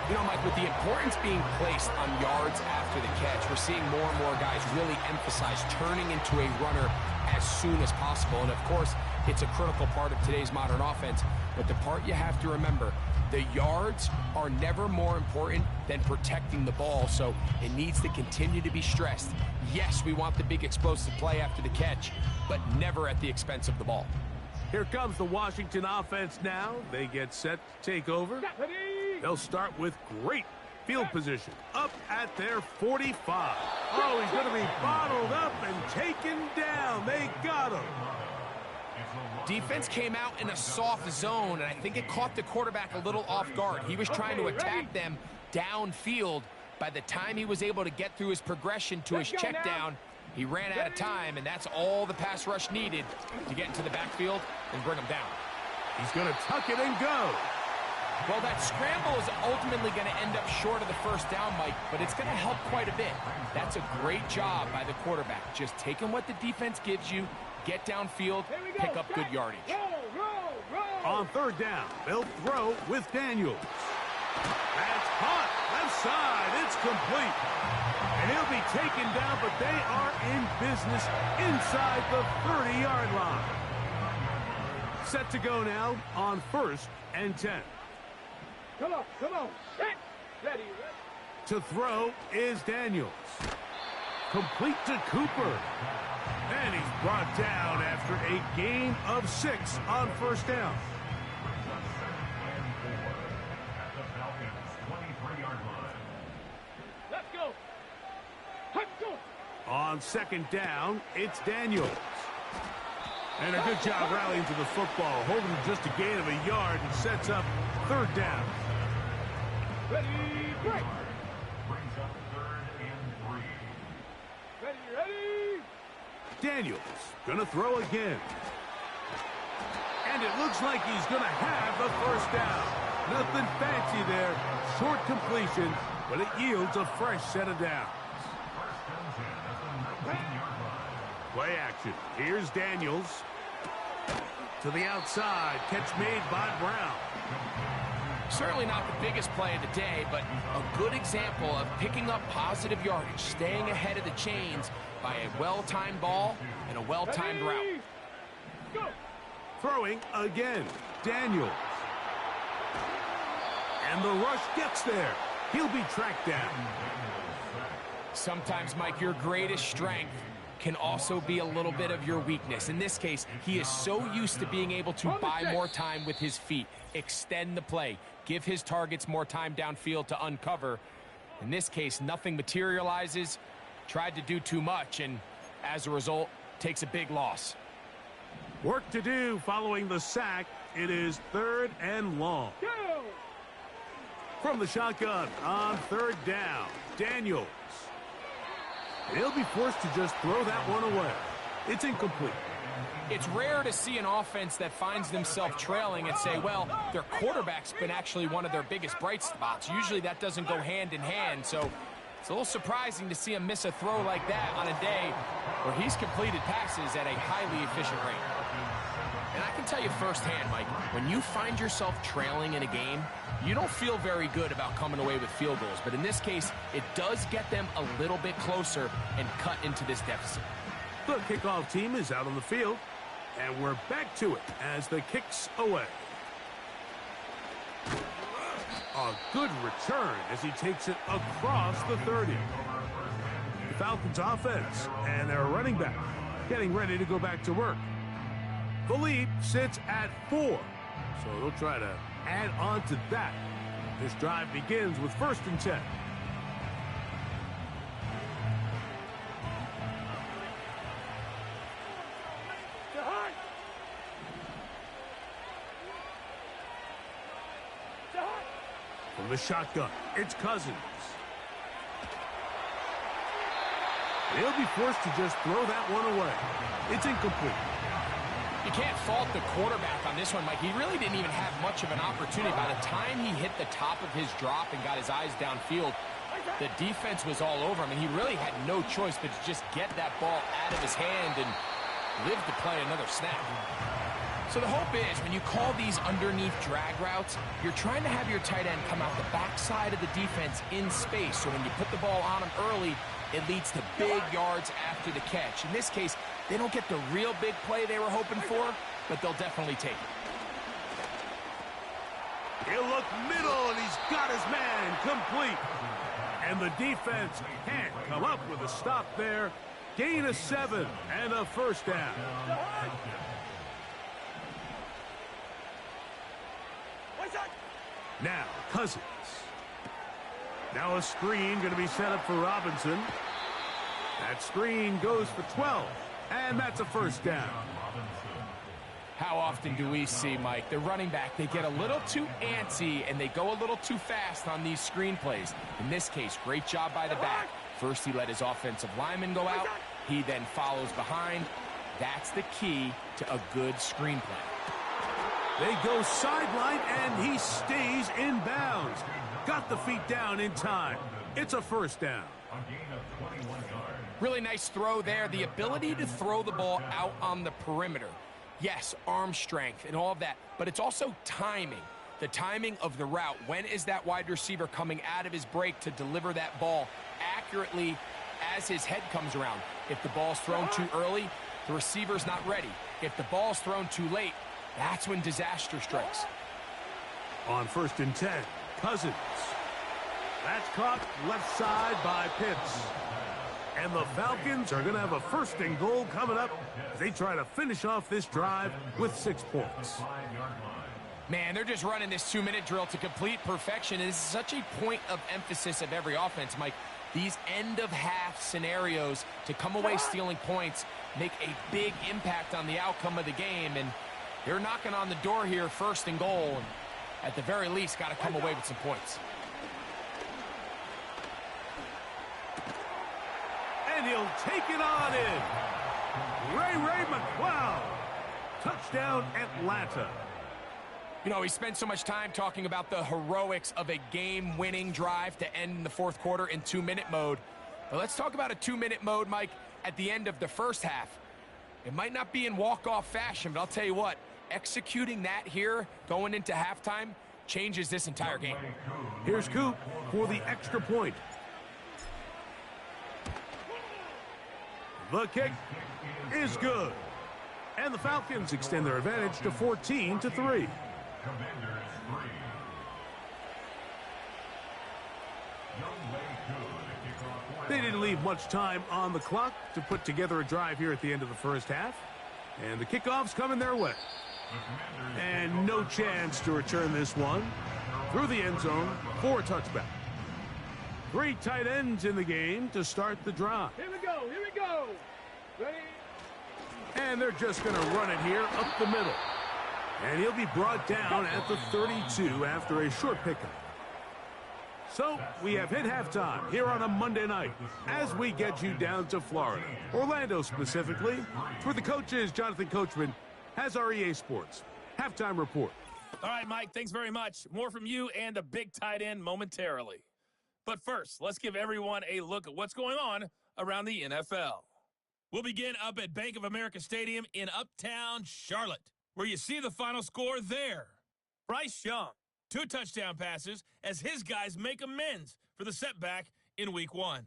You know, Mike, with the importance being placed on yards after the catch, we're seeing more and more guys really emphasize turning into a runner as soon as possible. And, of course, it's a critical part of today's modern offense. But the part you have to remember, the yards are never more important than protecting the ball, so it needs to continue to be stressed. Yes, we want the big explosive play after the catch, but never at the expense of the ball. Here comes the Washington offense now. They get set to take over. They'll start with great field position up at their 45. Oh, he's going to be bottled up and taken down. They got him. Defense came out in a soft zone, and I think it caught the quarterback a little off guard. He was trying to attack them downfield. By the time he was able to get through his progression to his check down, he ran out of time, and that's all the pass rush needed to get into the backfield and bring him down. He's going to tuck it and go. Well, that scramble is ultimately going to end up short of the 1st down, Mike, but it's going to help quite a bit. That's a great job by the quarterback. Just taking what the defense gives you, get downfield, pick up good yardage. On 3rd down, they'll throw with Daniels. That's caught. Left side. It's complete. And he'll be taken down, but they are in business inside the 30-yard line. Set to go now on 1st and 10. Come on. Ready. To throw is Daniels. Complete to Cooper. And he's brought down after a gain of 6 on 1st down. Let's go. On 2nd down, it's Daniels. And a good job rallying to the football, holding just a gain of a yard and sets up 3rd down. Ready, break. Brings up 3rd and 3. Ready. Daniels gonna throw again. And it looks like he's going to have the first down. Nothing fancy there. Short completion, but it yields a fresh set of downs. Play action. Here's Daniels. To the outside. Catch made by Brown. Certainly not the biggest play of the day, but a good example of picking up positive yardage, staying ahead of the chains by a well-timed ball and a well-timed route. Go. Throwing again. Daniels. And the rush gets there. He'll be tracked down. Sometimes, Mike, your greatest strength can also be a little bit of your weakness. In this case, he is so used to being able to buy more time with his feet, extend the play, give his targets more time downfield to uncover. In this case, nothing materializes, tried to do too much, and as a result, takes a big loss. Work to do following the sack. It is 3rd and long. Go. From the shotgun on 3rd down. Daniels. He'll be forced to just throw that one away. It's incomplete. It's rare to see an offense that finds themselves trailing and say, well, their quarterback's been actually one of their biggest bright spots. Usually that doesn't go hand in hand, so it's a little surprising to see him miss a throw like that on a day where he's completed passes at a highly efficient rate. And I can tell you firsthand, Mike, when you find yourself trailing in a game, you don't feel very good about coming away with field goals. But in this case, it does get them a little bit closer and cut into this deficit. The kickoff team is out on the field, and we're back to it as the kick's away. A good return as he takes it across the 30. The Falcons offense and their running back getting ready to go back to work. The lead sits at 4, so they'll try to add on to that. This drive begins with 1st and 10. From the shotgun, it's Cousins. They'll be forced to just throw that one away. It's incomplete. You can't fault the quarterback on this one, Mike. He really didn't even have much of an opportunity. By the time he hit the top of his drop and got his eyes downfield, the defense was all over him, and he really had no choice but to just get that ball out of his hand and live to play another snap. So the hope is, when you call these underneath drag routes, you're trying to have your tight end come out the backside of the defense in space, so when you put the ball on him early, it leads to big yards after the catch. In this case, they don't get the real big play they were hoping for, but they'll definitely take it. He'll look middle, and he's got his man complete. And the defense can't come up with a stop there. Gain of 7 and a 1st down. Now, Cousins. Now a screen going to be set up for Robinson. That screen goes for 12, and that's a 1st down. How often do we see, Mike, the running back, they get a little too antsy and they go a little too fast on these screen plays. In this case, great job by the back. First, he let his offensive lineman go out. He then follows behind. That's the key to a good screen play. They go sideline, and he stays in bounds. Got the feet down in time. It's a 1st down. Really nice throw there. The ability to throw the ball out on the perimeter. Yes, arm strength and all of that, but it's also timing. The timing of the route. When is that wide receiver coming out of his break to deliver that ball accurately as his head comes around? If the ball's thrown too early, the receiver's not ready. If the ball's thrown too late, that's when disaster strikes. On 1st and 10, Cousins. That's caught left side by Pitts. And the Falcons are going to have a 1st and goal coming up as they try to finish off this drive with 6 points. Man, they're just running this 2-minute drill to complete perfection. It is such a point of emphasis of every offense, Mike. These end-of-half scenarios to come away stealing points make a big impact on the outcome of the game, and they're knocking on the door here, 1st and goal, and at the very least, got to come away with some points. And he'll take it on in. Ray McCloud. Touchdown. Touchdown, Atlanta. You know, we spent so much time talking about the heroics of a game-winning drive to end the fourth quarter in 2-minute mode. But let's talk about a 2-minute mode, Mike, at the end of the first half. It might not be in walk-off fashion, but I'll tell you what, executing that here, going into halftime, changes this entire game. Here's Coop for the extra point. The kick is good. And the Falcons extend their advantage to 14-3. They didn't leave much time on the clock to put together a drive here at the end of the first half. And the kickoff's coming their way. And no chance to return this one through the end zone for a touchback. 3 tight ends in the game to start the drive. Here we go. Here we go. Ready? And they're just going to run it here up the middle. And he'll be brought down at the 32 after a short pickup. So we have hit halftime here on a Monday night as we get you down to Florida, Orlando specifically, where the coaches, Jonathan Coachman, has our EA Sports halftime report. All right, Mike, thanks very much. More from you and a big tight end momentarily. But first, let's give everyone a look at what's going on around the NFL. We'll begin up at Bank of America Stadium in Uptown Charlotte, where you see the final score there. Bryce Young, 2 touchdown passes as his guys make amends for the setback in Week 1.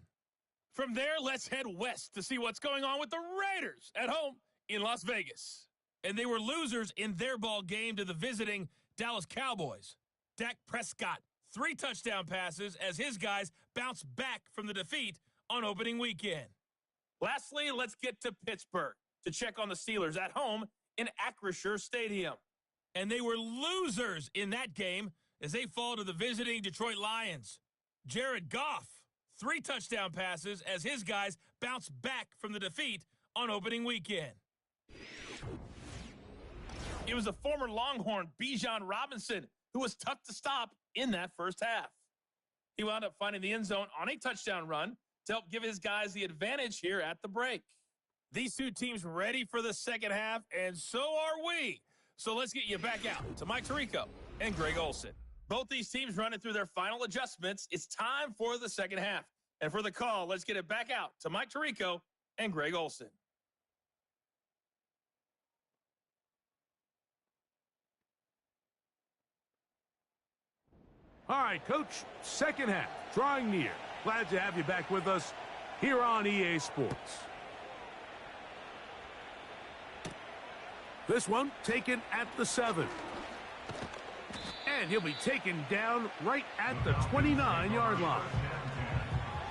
From there, let's head west to see what's going on with the Raiders at home in Las Vegas. And they were losers in their ball game to the visiting Dallas Cowboys. Dak Prescott, 3 touchdown passes as his guys bounce back from the defeat on opening weekend. Lastly, let's get to Pittsburgh to check on the Steelers at home in Acrisure Stadium. And they were losers in that game as they fall to the visiting Detroit Lions. Jared Goff, 3 touchdown passes as his guys bounce back from the defeat on opening weekend. It was the former Longhorn Bijan Robinson who was tough to stop in that first half. He wound up finding the end zone on a touchdown run to help give his guys the advantage here at the break. These two teams ready for the second half, and so are we. So let's get you back out to Mike Tirico and Greg Olsen. Both these teams running through their final adjustments. It's time for the second half. And for the call, let's get it back out to Mike Tirico and Greg Olsen. All right, Coach, second half, drawing near. Glad to have you back with us here on EA Sports. This one taken at the 7. And he'll be taken down right at the 29-yard line.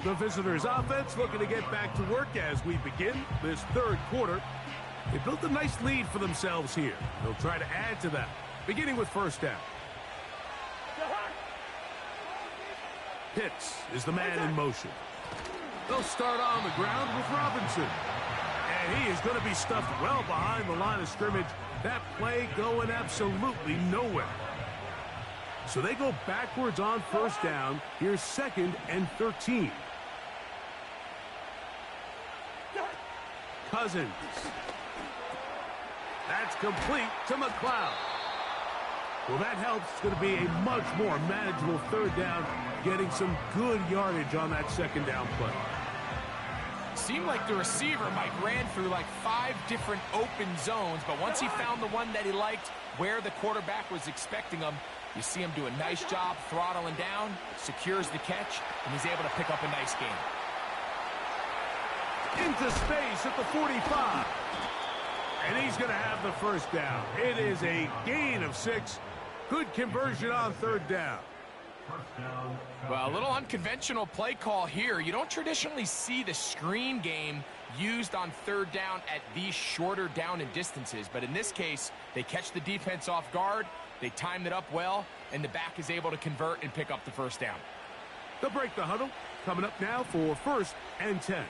The visitors' offense looking to get back to work as we begin this third quarter. They built a nice lead for themselves here. They'll try to add to that, beginning with first down. Pitts is the man in motion. They'll start on the ground with Robinson. And he is going to be stuffed well behind the line of scrimmage. That play going absolutely nowhere. So they go backwards on first down. Here's 2nd and 13. Cousins. That's complete to McLeod. Well, that helps. It's going to be a much more manageable third down, getting some good yardage on that second down play. Seemed like the receiver, Mike, ran through like 5 different open zones, but once he found the one that he liked where the quarterback was expecting him, you see him do a nice job throttling down, secures the catch, and he's able to pick up a nice gain. Into space at the 45. And he's going to have the first down. It is a gain of 6. Good conversion on third down. Well, a little unconventional play call here. You don't traditionally see the screen game used on third down at these shorter down and distances. But in this case, they catch the defense off guard, they timed it up well, and the back is able to convert and pick up the first down. They'll break the huddle. Coming up now for 1st and 10.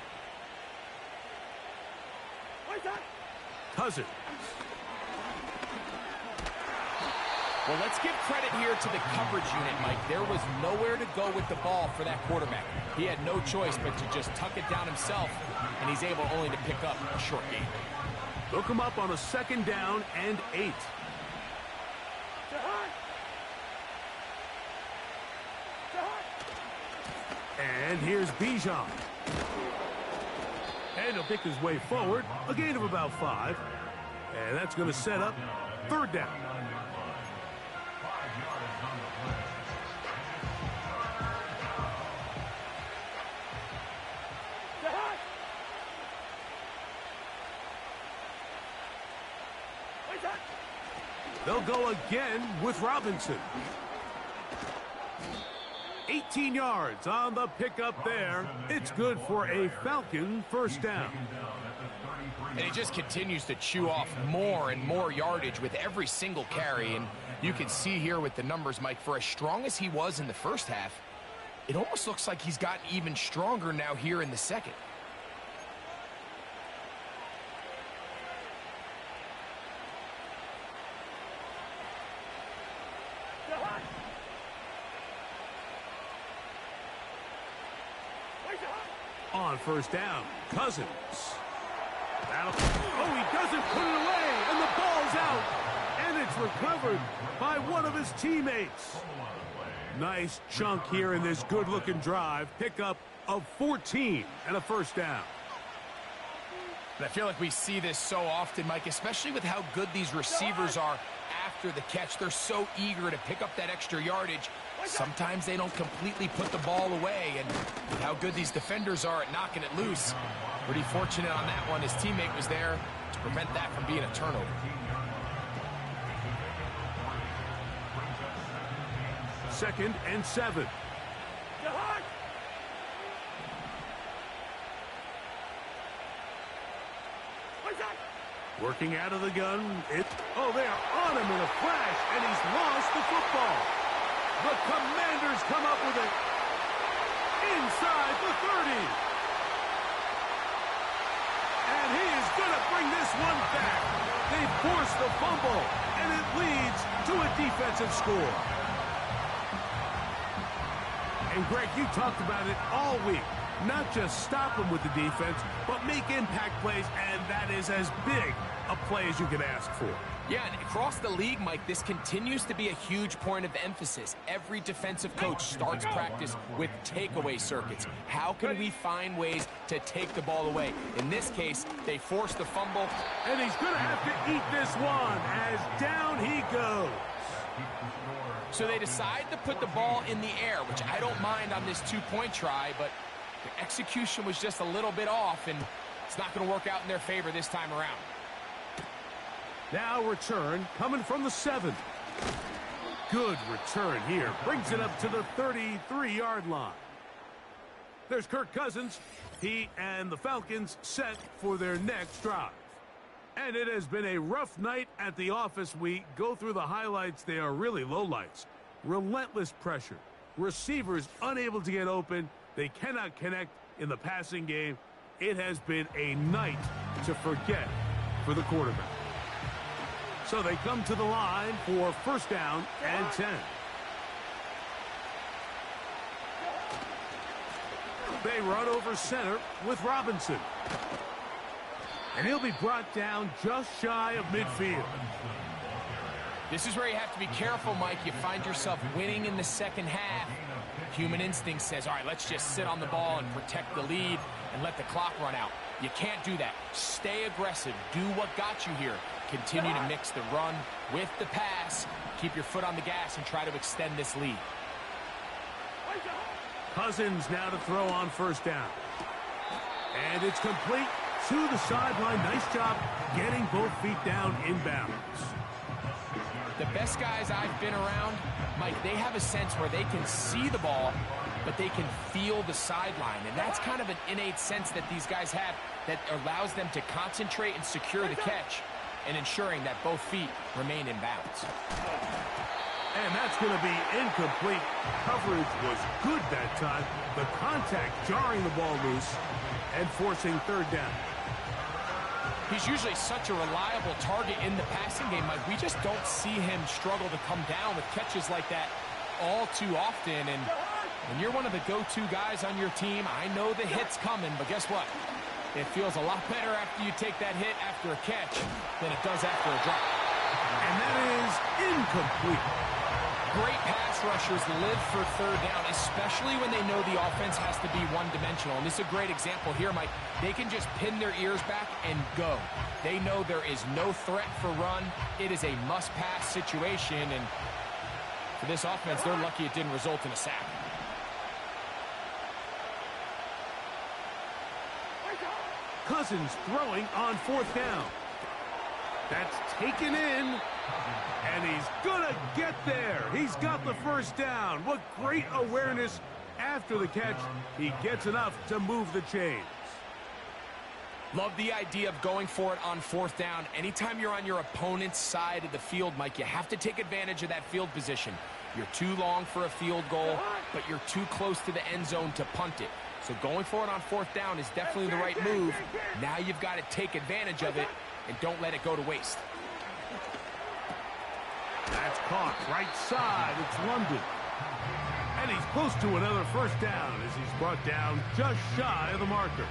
Cousins. Well, let's give credit here to the coverage unit, Mike. There was nowhere to go with the ball for that quarterback. He had no choice but to just tuck it down himself, and he's able only to pick up a short gain. They'll come up on a 2nd down and 8. And here's Bijan. And he'll pick his way forward, a gain of about 5. And that's going to set up 3rd down. They'll go again with Robinson. 18 yards on the pickup there. It's good for a Falcon 1st down. And he just continues to chew off more and more yardage with every single carry. And you can see here with the numbers, Mike, for as strong as he was in the first half, it almost looks like he's gotten even stronger now here in the second. On 1st down, Cousins. Oh, he doesn't put it away, and the ball's out. And it's recovered by one of his teammates. Nice chunk here in this good-looking drive. Pickup of 14 and a 1st down. And I feel like we see this so often, Mike, especially with how good these receivers are after the catch. They're so eager to pick up that extra yardage. Sometimes they don't completely put the ball away, and with how good these defenders are at knocking it loose, pretty fortunate on that one. His teammate was there to prevent that from being a turnover. Second and 7. Working out of the gun. Oh, they are on him in a flash, and he's lost the football. The Commanders come up with it inside the 30. And he is going to bring this one back. They force the fumble, and it leads to a defensive score. And, Greg, you talked about it all week. Not just stop them with the defense, but make impact plays, and that is as big a play as you can ask for. Yeah, and across the league, Mike, this continues to be a huge point of emphasis. Every defensive coach starts practice with takeaway circuits. How can we find ways to take the ball away? In this case, they force the fumble. And he's going to have to eat this one as down he goes. So they decide to put the ball in the air, which I don't mind on this 2-point try, but the execution was just a little bit off, and it's not going to work out in their favor this time around. Now return coming from the 7. Good return here. Brings it up to the 33-yard line. There's Kirk Cousins. He and the Falcons set for their next drive. And it has been a rough night at the office. We go through the highlights. They are really lowlights. Relentless pressure. Receivers unable to get open. They cannot connect in the passing game. It has been a night to forget for the quarterback. So they come to the line for 1st down and 10. They run over center with Robinson. And he'll be brought down just shy of midfield. This is where you have to be careful, Mike. You find yourself winning in the second half. Human instinct says, all right, let's just sit on the ball and protect the lead and let the clock run out. You can't do that. Stay aggressive. Do what got you here. Continue to mix the run with the pass. Keep your foot on the gas and try to extend this lead. Cousins now to throw on 1st down. And it's complete to the sideline. Nice job getting both feet down inbounds. The best guys I've been around, Mike, they have a sense where they can see the ball, but they can feel the sideline. And that's kind of an innate sense that these guys have that allows them to concentrate and secure the catch and ensuring that both feet remain in bounds. And that's going to be incomplete. Coverage was good that time. The contact jarring the ball loose and forcing 3rd down. He's usually such a reliable target in the passing game. Like, we just don't see him struggle to come down with catches like that all too often. And when you're one of the go-to guys on your team, I know the hit's coming, but guess what? It feels a lot better after you take that hit after a catch than it does after a drop. And that is incomplete. Great pass rushers live for third down, especially when they know the offense has to be one-dimensional. And this is a great example here, Mike. They can just pin their ears back and go. They know there is no threat for run. It is a must-pass situation, and for this offense, they're lucky it didn't result in a sack. Cousins throwing on fourth down. That's taken in, and he's gonna get there. He's got the first down. What great awareness after the catch. He gets enough to move the chains. Love the idea of going for it on fourth down. Anytime you're on your opponent's side of the field, Mike, you have to take advantage of that field position. You're too long for a field goal, but you're too close to the end zone to punt it. So going for it on fourth down is definitely the right move. Now you've got to take advantage of it and don't let it go to waste. That's caught right side. It's London. And he's close to another first down as he's brought down just shy of the marker.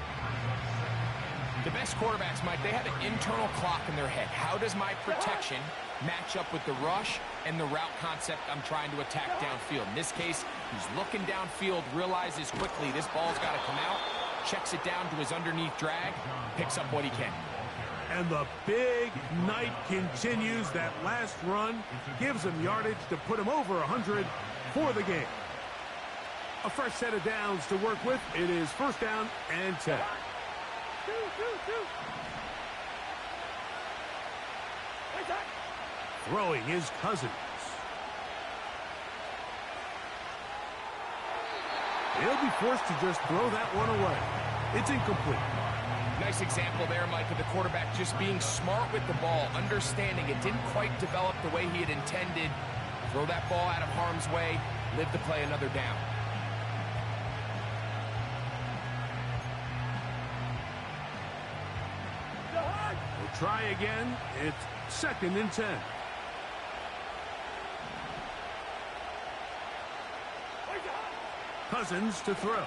The best quarterbacks, Mike, they have an internal clock in their head. How does my protection match up with the rush and the route concept I'm trying to attack downfield? In this case, he's looking downfield, realizes quickly this ball's got to come out, checks it down to his underneath drag, picks up what he can. And the big night continues. That last run gives him yardage to put him over 100 for the game. A fresh set of downs to work with. It is first down and 10. Throwing is Cousins. He'll be forced to just throw that one away. It's incomplete. Nice example there, Mike, of the quarterback just being smart with the ball, understanding it didn't quite develop the way he had intended. Throw that ball out of harm's way, live to play another down. We'll try again. It's second and 10. Cousins to throw.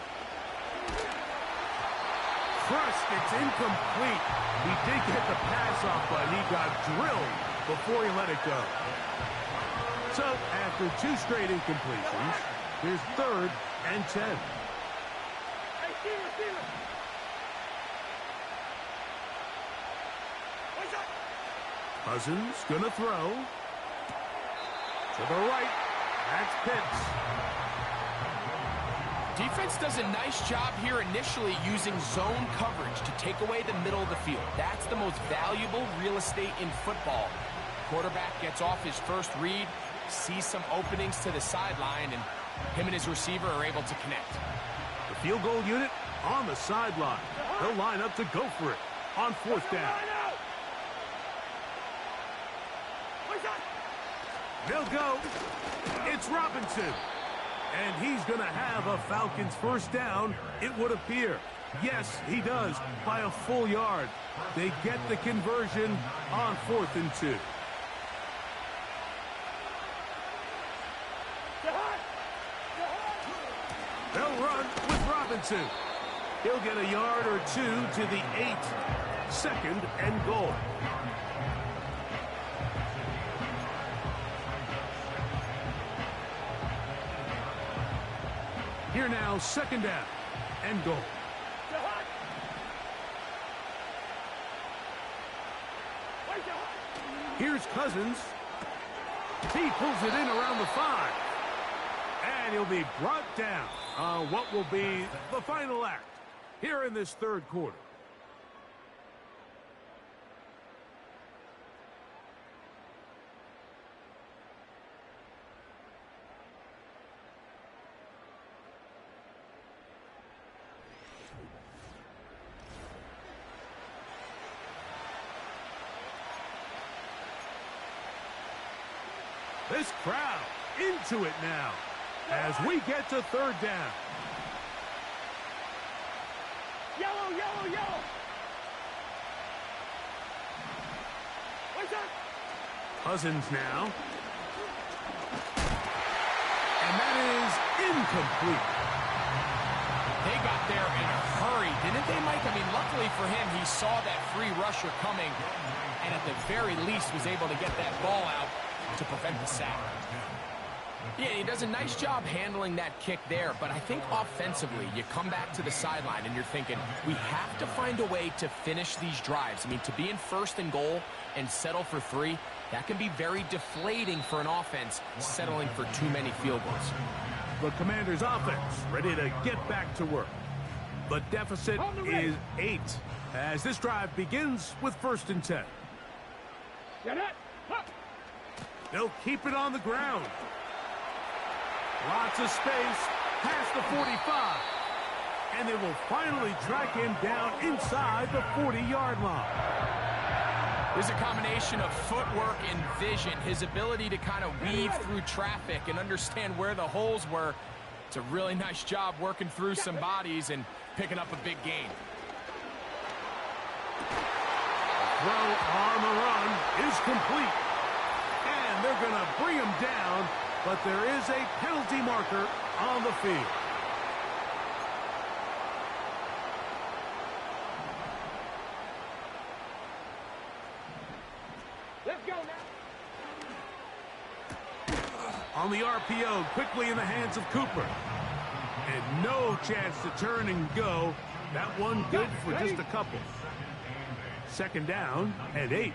Crushed. It's incomplete. He did get the pass off, but he got drilled before he let it go. So, after two straight incompletions, here's third and 10. Cousins gonna throw. To the right. That's Pitts. Defense does a nice job here initially using zone coverage to take away the middle of the field. That's the most valuable real estate in football. Quarterback gets off his first read, sees some openings to the sideline, and him and his receiver are able to connect. The field goal unit on the sideline. They'll line up to go for it on fourth down. They'll go. It's Robinson. And he's going to have a Falcons first down, it would appear. Yes, he does, by a full yard. They get the conversion on 4th and 2. They'll run with Robinson. He'll get a yard or two to the 8. Second and goal. Here now, second down and goal. Here's Cousins. He pulls it in around the 5. And he'll be brought down on what will be the final act here in this third quarter. This crowd into it now as we get to third down. Yellow, yellow, yellow. What's up? Cousins now. And that is incomplete. They got there in a hurry, didn't they, Mike? I mean, luckily for him, he saw that free rusher coming, and at the very least was able to get that ball out to prevent the sack. Yeah, he does a nice job handling that kick there, but I think offensively, you come back to the sideline and you're thinking, we have to find a way to finish these drives. I mean, to be in 1st and goal and settle for 3, that can be very deflating for an offense settling for too many field goals. The Commanders' offense ready to get back to work. The deficit is 8 as this drive begins with 1st and 10. They'll keep it on the ground. Lots of space past the 45. And they will finally track him down inside the 40-yard line. There's a combination of footwork and vision, his ability to kind of weave through traffic and understand where the holes were. It's a really nice job working through some bodies and picking up a big gain. Throw on the run is complete. And they're going to bring him down, but there is a penalty marker on the field. Let's go now. On the RPO, quickly in the hands of Cooper. And no chance to turn and go. That one good for just a couple. 2nd down and 8.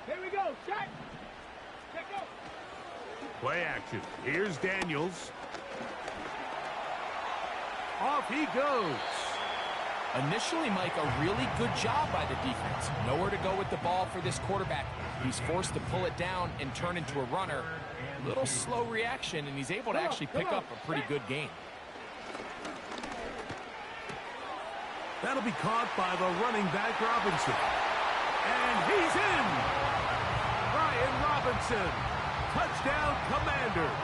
Here we go. Shot. Check go. Play action. Here's Daniels. Off he goes. Initially, Mike, a really good job by the defense. Nowhere to go with the ball for this quarterback. He's forced to pull it down and turn into a runner. Little slow reaction, and he's able to actually pick up a pretty good gain. That'll be caught by the running back, Robinson. And he's in! Brian Robinson. Touchdown, Commanders.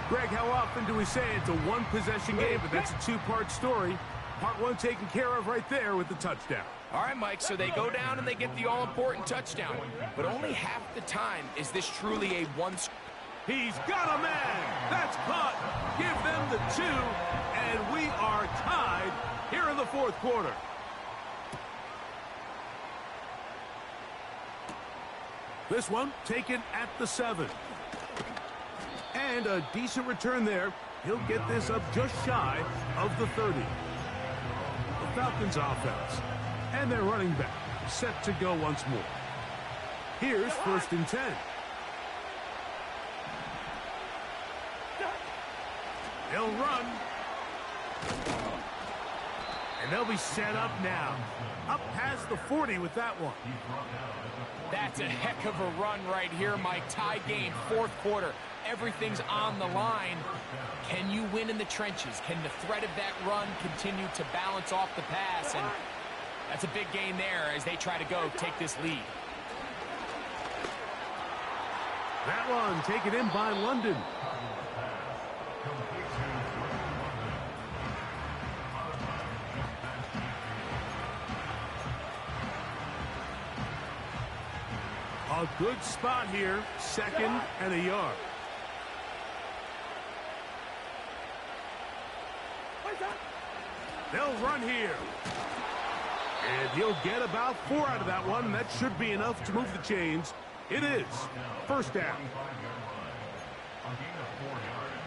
Greg, how often do we say it's a one-possession game, but that's a two-part story? Part 1 taken care of right there with the touchdown. All right, Mike, so they go down and they get the all-important touchdown. But only half the time is this truly a one. He's got a man. That's caught. Give them the 2, and we are tied here in the 4th quarter. This one taken at the 7. And a decent return there. He'll get this up just shy of the 30. The Falcons offense and their running back set to go once more. Here's 1st and 10. They'll run. And they'll be set up now. Up past the 40 with that one. That's a heck of a run right here, Mike. Tie game, 4th quarter. Everything's on the line. Can you win in the trenches? Can the threat of that run continue to balance off the pass? And that's a big gain there as they try to go take this lead. That one taken in by London. A good spot here, 2nd and a yard. They'll run here. And he'll get about 4 out of that one, and that should be enough to move the chains. It is 1st down. A gain of 4 yards.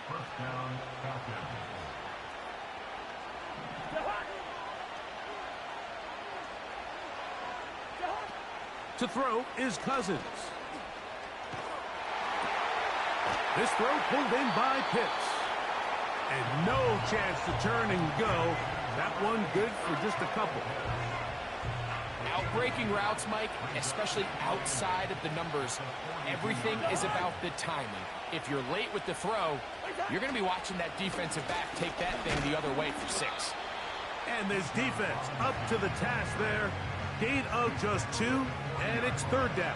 1st down, Falcons. To throw is Cousins. This throw pulled in by Pitts. And no chance to turn and go. That one good for just a couple. Outbreaking routes, Mike, especially outside of the numbers, everything is about the timing. If you're late with the throw, you're going to be watching that defensive back take that thing the other way for 6. And this defense up to the task there. Gain of just 2, and it's 3rd down.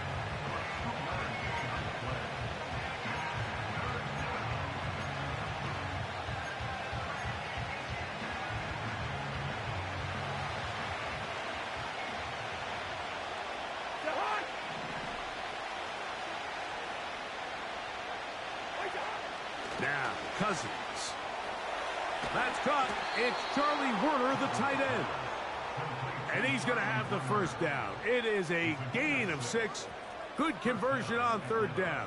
Now, Cousins. That's caught. It's Charlie Werner, the tight end. And he's going to have the first down. It is a gain of 6. Good conversion on third down.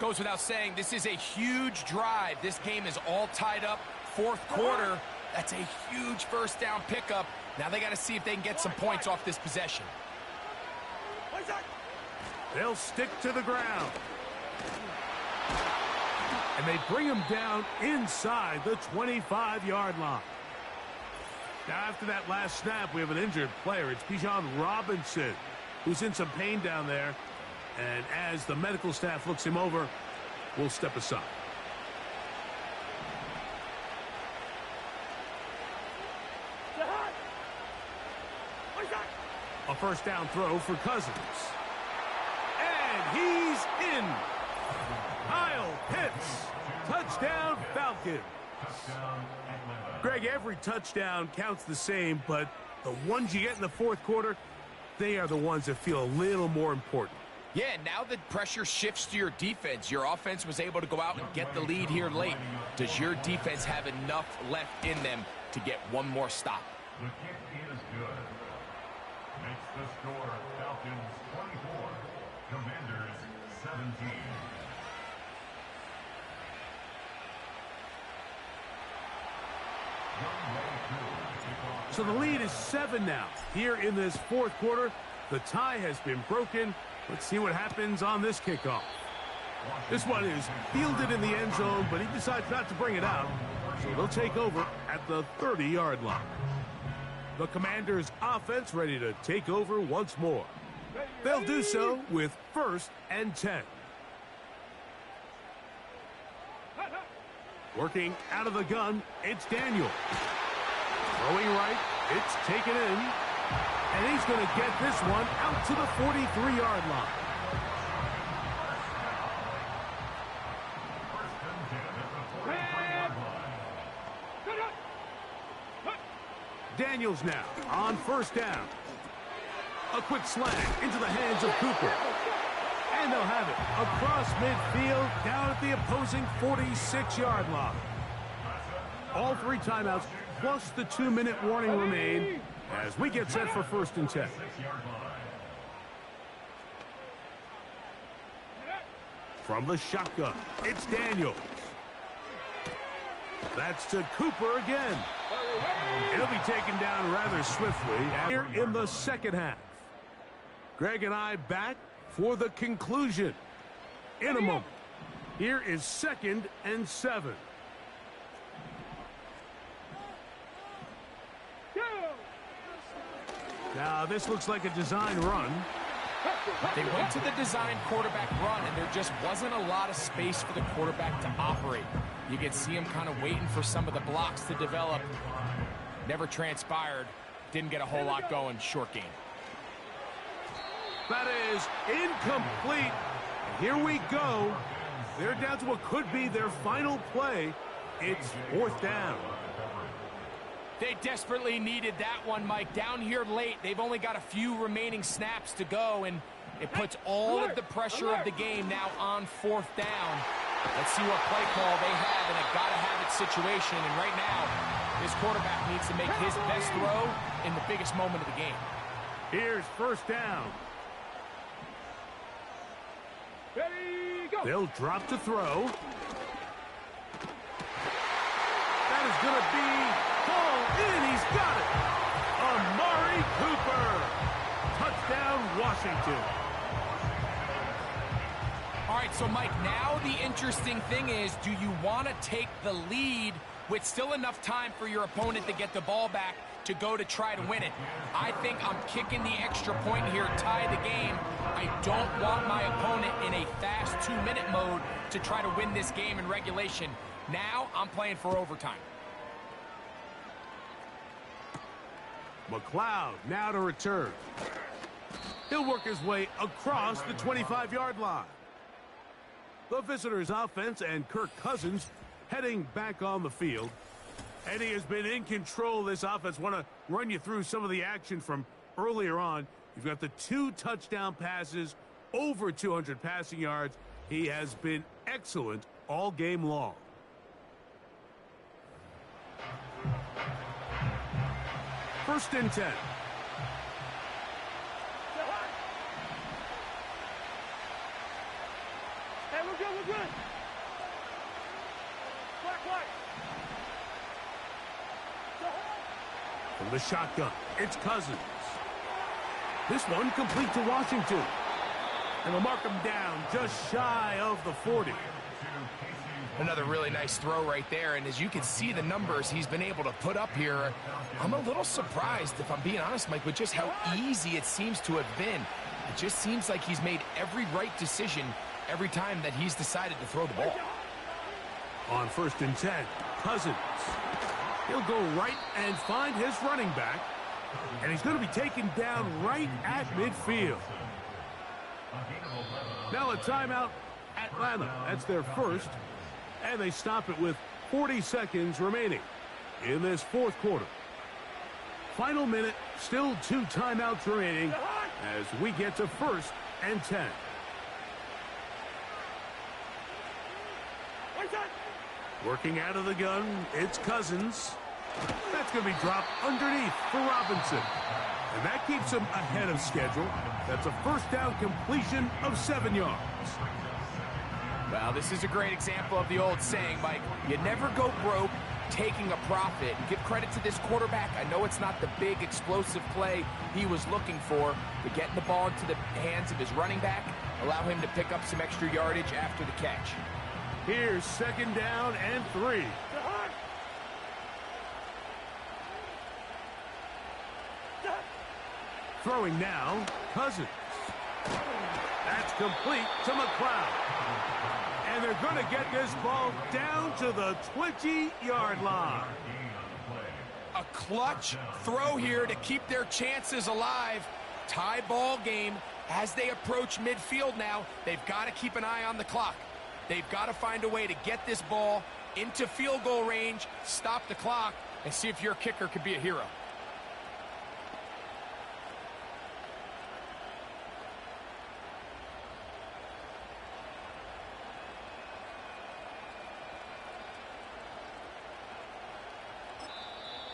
Goes without saying, this is a huge drive. This game is all tied up. Fourth quarter, that's a huge first down pickup. Now they got to see if they can get some points off this possession. They'll stick to the ground. And they bring him down inside the 25-yard line. Now, after that last snap, we have an injured player. It's Bijan Robinson, who's in some pain down there. And as the medical staff looks him over, we'll step aside. A first down throw for Cousins. And he's in. Kyle Pitts. Touchdown, Falcons. Greg, every touchdown counts the same, but the ones you get in the fourth quarter, they are the ones that feel a little more important. Yeah, now the pressure shifts to your defense. Your offense was able to go out and get the lead here late. Does your defense have enough left in them to get one more stop? The kick is good. Makes the score Falcons 24, Commanders 17. So the lead is 7 now. Here in this fourth quarter, the tie has been broken. Let's see what happens on this kickoff. This one is fielded in the end zone, but he decides not to bring it out. So they'll take over at the 30-yard line. The Commanders' offense ready to take over once more. They'll do so with 1st and 10. Working out of the gun, it's Daniel. Throwing right, it's taken in. And he's going to get this one out to the 43-yard line. Daniels now on first down. A quick slant into the hands of Cooper. And they'll have it across midfield down at the opposing 46-yard line. All 3 timeouts plus the 2-minute warning remain as we get set for 1st and 10. From the shotgun, it's Daniels. That's to Cooper again. He'll be taken down rather swiftly here in the second half. Greg and I back for the conclusion in a moment. Here is 2nd and 7. Now this looks like a design run. They went to the design quarterback run, and there just wasn't a lot of space for the quarterback to operate. You could see him kind of waiting for some of the blocks to develop. Never transpired. Didn't get a whole lot going. Short game. That is incomplete. Here we go. They're down to what could be their final play. It's 4th down. They desperately needed that one, Mike. Down here late, they've only got a few remaining snaps to go, and it puts all of the pressure of the game now on 4th down. Let's see what play call they have in a gotta-have-it situation. And right now, this quarterback needs to make his best throw in the biggest moment of the game. Here's 1st down. They'll drop to throw. That is going to be called in. He's got it. Amari Cooper. Touchdown, Washington. All right, so Mike, now the interesting thing is, do you want to take the lead with still enough time for your opponent to get the ball back to go to try to win it? I think I'm kicking the extra point here, tie the game. I don't want my opponent in a fast 2-minute mode to try to win this game in regulation. Now I'm playing for overtime. McLeod now to return. He'll work his way across the 25-yard line. The visitors' offense and Kirk Cousins heading back on the field. And he has been in control of this offense. Want to run you through some of the action from earlier on. You've got the 2 touchdown passes, over 200 passing yards. He has been excellent all game long. first and 10. Hey, we're good, we're good. Black. From the shotgun, it's Cousins. This one complete to Washington. And they'll mark him down just shy of the 40. Another really nice throw right there, and as you can see the numbers he's been able to put up here, I'm a little surprised, if I'm being honest, Mike, with just how easy it seems to have been. It just seems like he's made every right decision every time that he's decided to throw the ball. On first and 10, Cousins. He'll go right and find his running back, and he's going to be taken down right at midfield. Now a timeout, Atlanta. That's their first, and they stop it with 40 seconds remaining in this fourth quarter. Final minute, still 2 timeouts remaining as we get to first and 10. Working out of the gun, it's Cousins. That's going to be dropped underneath for Robinson. And that keeps him ahead of schedule. That's a first down completion of 7 yards. Well, this is a great example of the old saying, Mike, you never go broke taking a profit. Give credit to this quarterback. I know it's not the big explosive play he was looking for, but getting the ball into the hands of his running back, allow him to pick up some extra yardage after the catch. Here's second down and 3. Throwing now, Cousins. That's complete to McLeod. And they're going to get this ball down to the 20-yard line. A clutch throw here to keep their chances alive. Tie ball game as they approach midfield now. They've got to keep an eye on the clock. They've got to find a way to get this ball into field goal range, stop the clock, and see if your kicker could be a hero.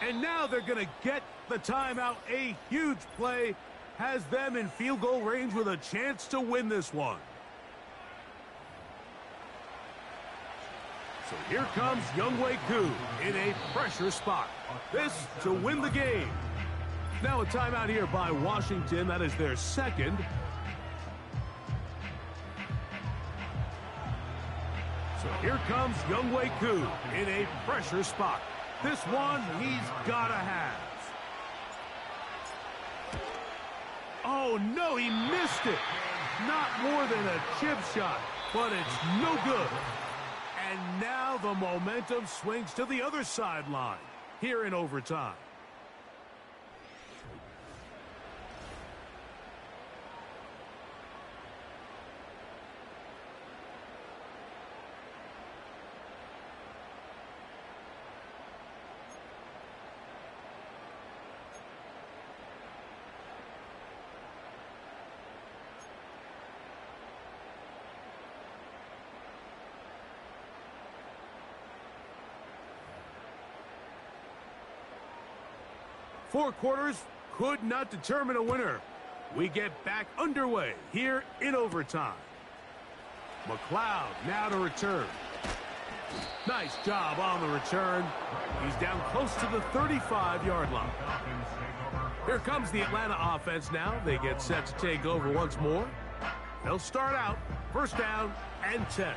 And now they're going to get the timeout. A huge play has them in field goal range with a chance to win this one. So here comes Younghoe Koo in a pressure spot. This to win the game. Now a timeout here by Washington. That is their second. So here comes Younghoe Koo in a pressure spot. This one he's got to have. Oh, no, he missed it. Not more than a chip shot, but it's no good. And now the momentum swings to the other sideline here in overtime. Four quarters could not determine a winner. We get back underway here in overtime. McLeod now to return. Nice job on the return. He's down close to the 35-yard line. Here comes the Atlanta offense now. They get set to take over once more. They'll start out first down and 10.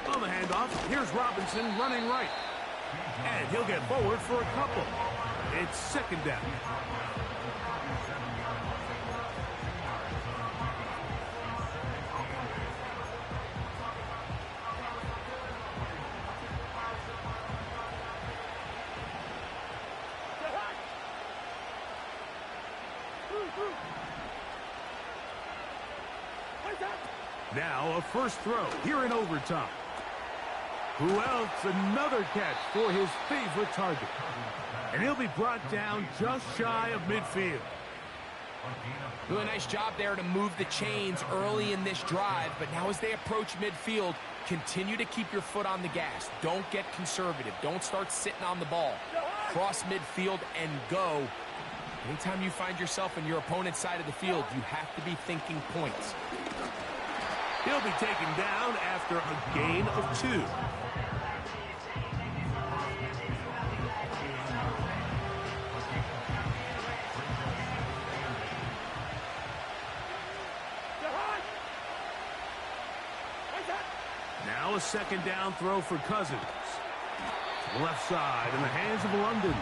On the handoff, here's Robinson running right. And he'll get forward for a couple. It's second down. Now a first throw here in overtime. Who else? Another catch for his favorite target. And he'll be brought down just shy of midfield. Really nice job there to move the chains early in this drive, but now as they approach midfield, continue to keep your foot on the gas. Don't get conservative. Don't start sitting on the ball. Cross midfield and go. Anytime you find yourself on your opponent's side of the field, you have to be thinking points. He'll be taken down after a gain of 2. Now a second down throw for Cousins. Left side in the hands of London.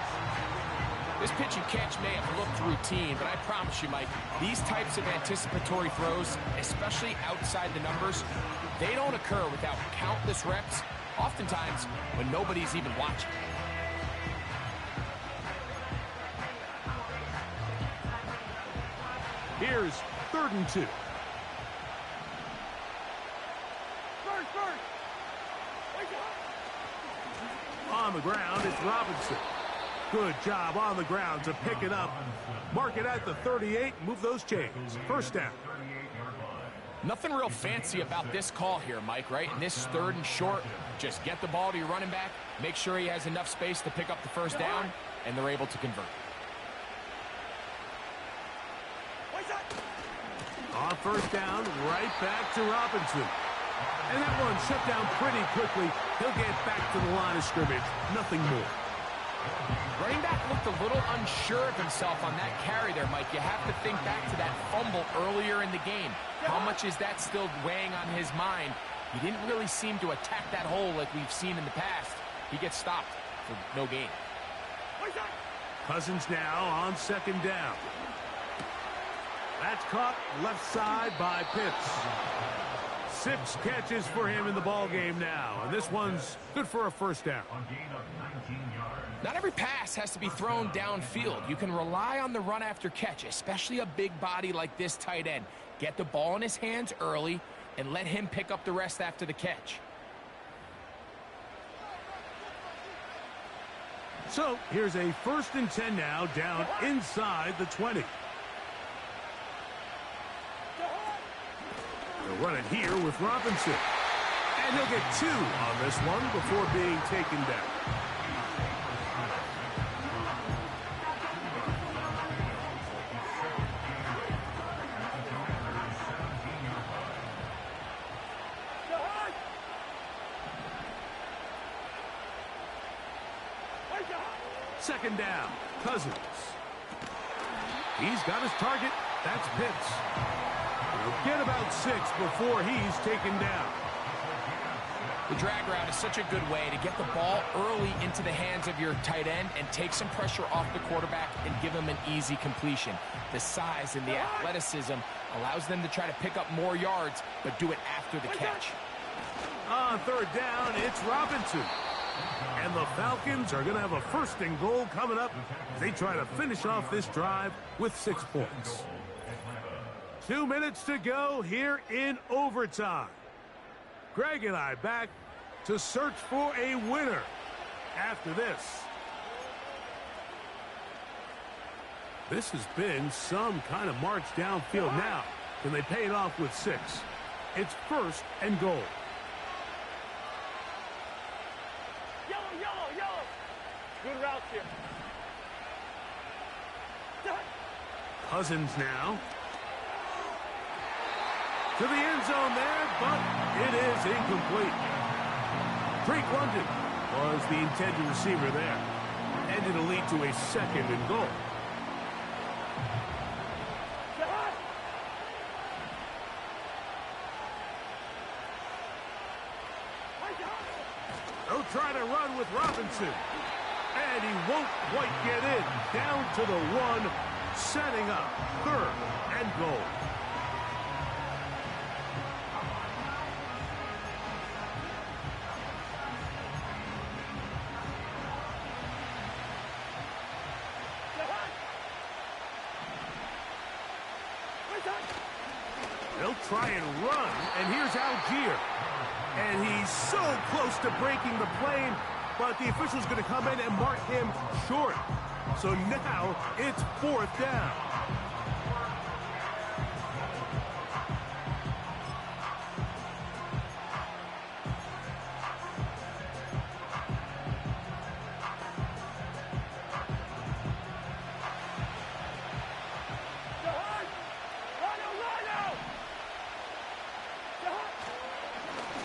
This pitch and catch may have looked routine, but I promise you, Mike, these types of anticipatory throws, especially outside the numbers, they don't occur without countless reps, oftentimes when nobody's even watching. Here's 3rd and 2. On the ground, it's Robinson. Good job on the ground to pick it up. Mark it at the 38, move those chains. First down. Nothing real fancy about this call here, Mike, right? In this 3rd and short, just get the ball to your running back, make sure he has enough space to pick up the first down, and they're able to convert. On first down, right back to Robinson. And that one shut down pretty quickly. He'll get back to the line of scrimmage. Nothing more. Running back looked a little unsure of himself on that carry there, Mike. You have to think back to that fumble earlier in the game. How much is that still weighing on his mind? He didn't really seem to attack that hole like we've seen in the past. He gets stopped for no gain. Cousins now on second down. That's caught left side by Pitts. 6 catches for him in the ball game now, and this one's good for a first down. Not every pass has to be thrown downfield. You can rely on the run after catch, especially a big body like this tight end. Get the ball in his hands early and let him pick up the rest after the catch. So here's a 1st and 10 now, down inside the 20. They'll run it here with Robinson. And he'll get 2 on this one before being taken down. Second down, Cousins. He's got his target. That's Pitts. He'll get about 6 before he's taken down. The drag route is such a good way to get the ball early into the hands of your tight end and take some pressure off the quarterback and give him an easy completion. The size and the athleticism allows them to try to pick up more yards, but do it after the catch. On 3rd down, it's Robinson. And the Falcons are going to have a 1st and goal coming up as they try to finish off this drive with 6 points. 2 minutes to go here in overtime. Greg and I back to search for a winner after this. This has been some kind of march downfield now. Can they pay it off with 6? It's 1st and goal. Good routes here. Cousins now. To the end zone there, but it is incomplete. Drake London was the intended receiver there. And it'll lead to a 2nd and goal. They'll try to run with Robinson. And he won't quite get in. Down to the 1, setting up 3rd and goal. They'll try and run, and here's Algier. And he's so close to breaking the plane, but the official's going to come in and mark him short. So now it's 4th down.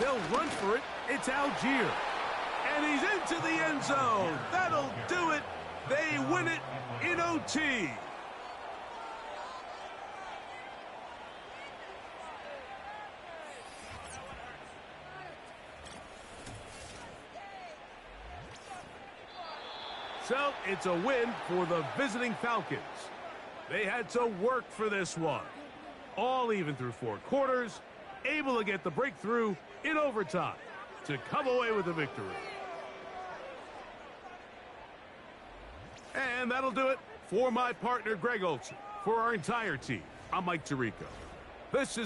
They'll run for it. It's Algier. And he's into the end zone. That'll do it. They win it in OT. So it's a win for the visiting Falcons. They had to work for this one. All even through 4 quarters, able to get the breakthrough in overtime to come away with a victory. And that'll do it for my partner, Greg Olson. For our entire team, I'm Mike Tirico. This is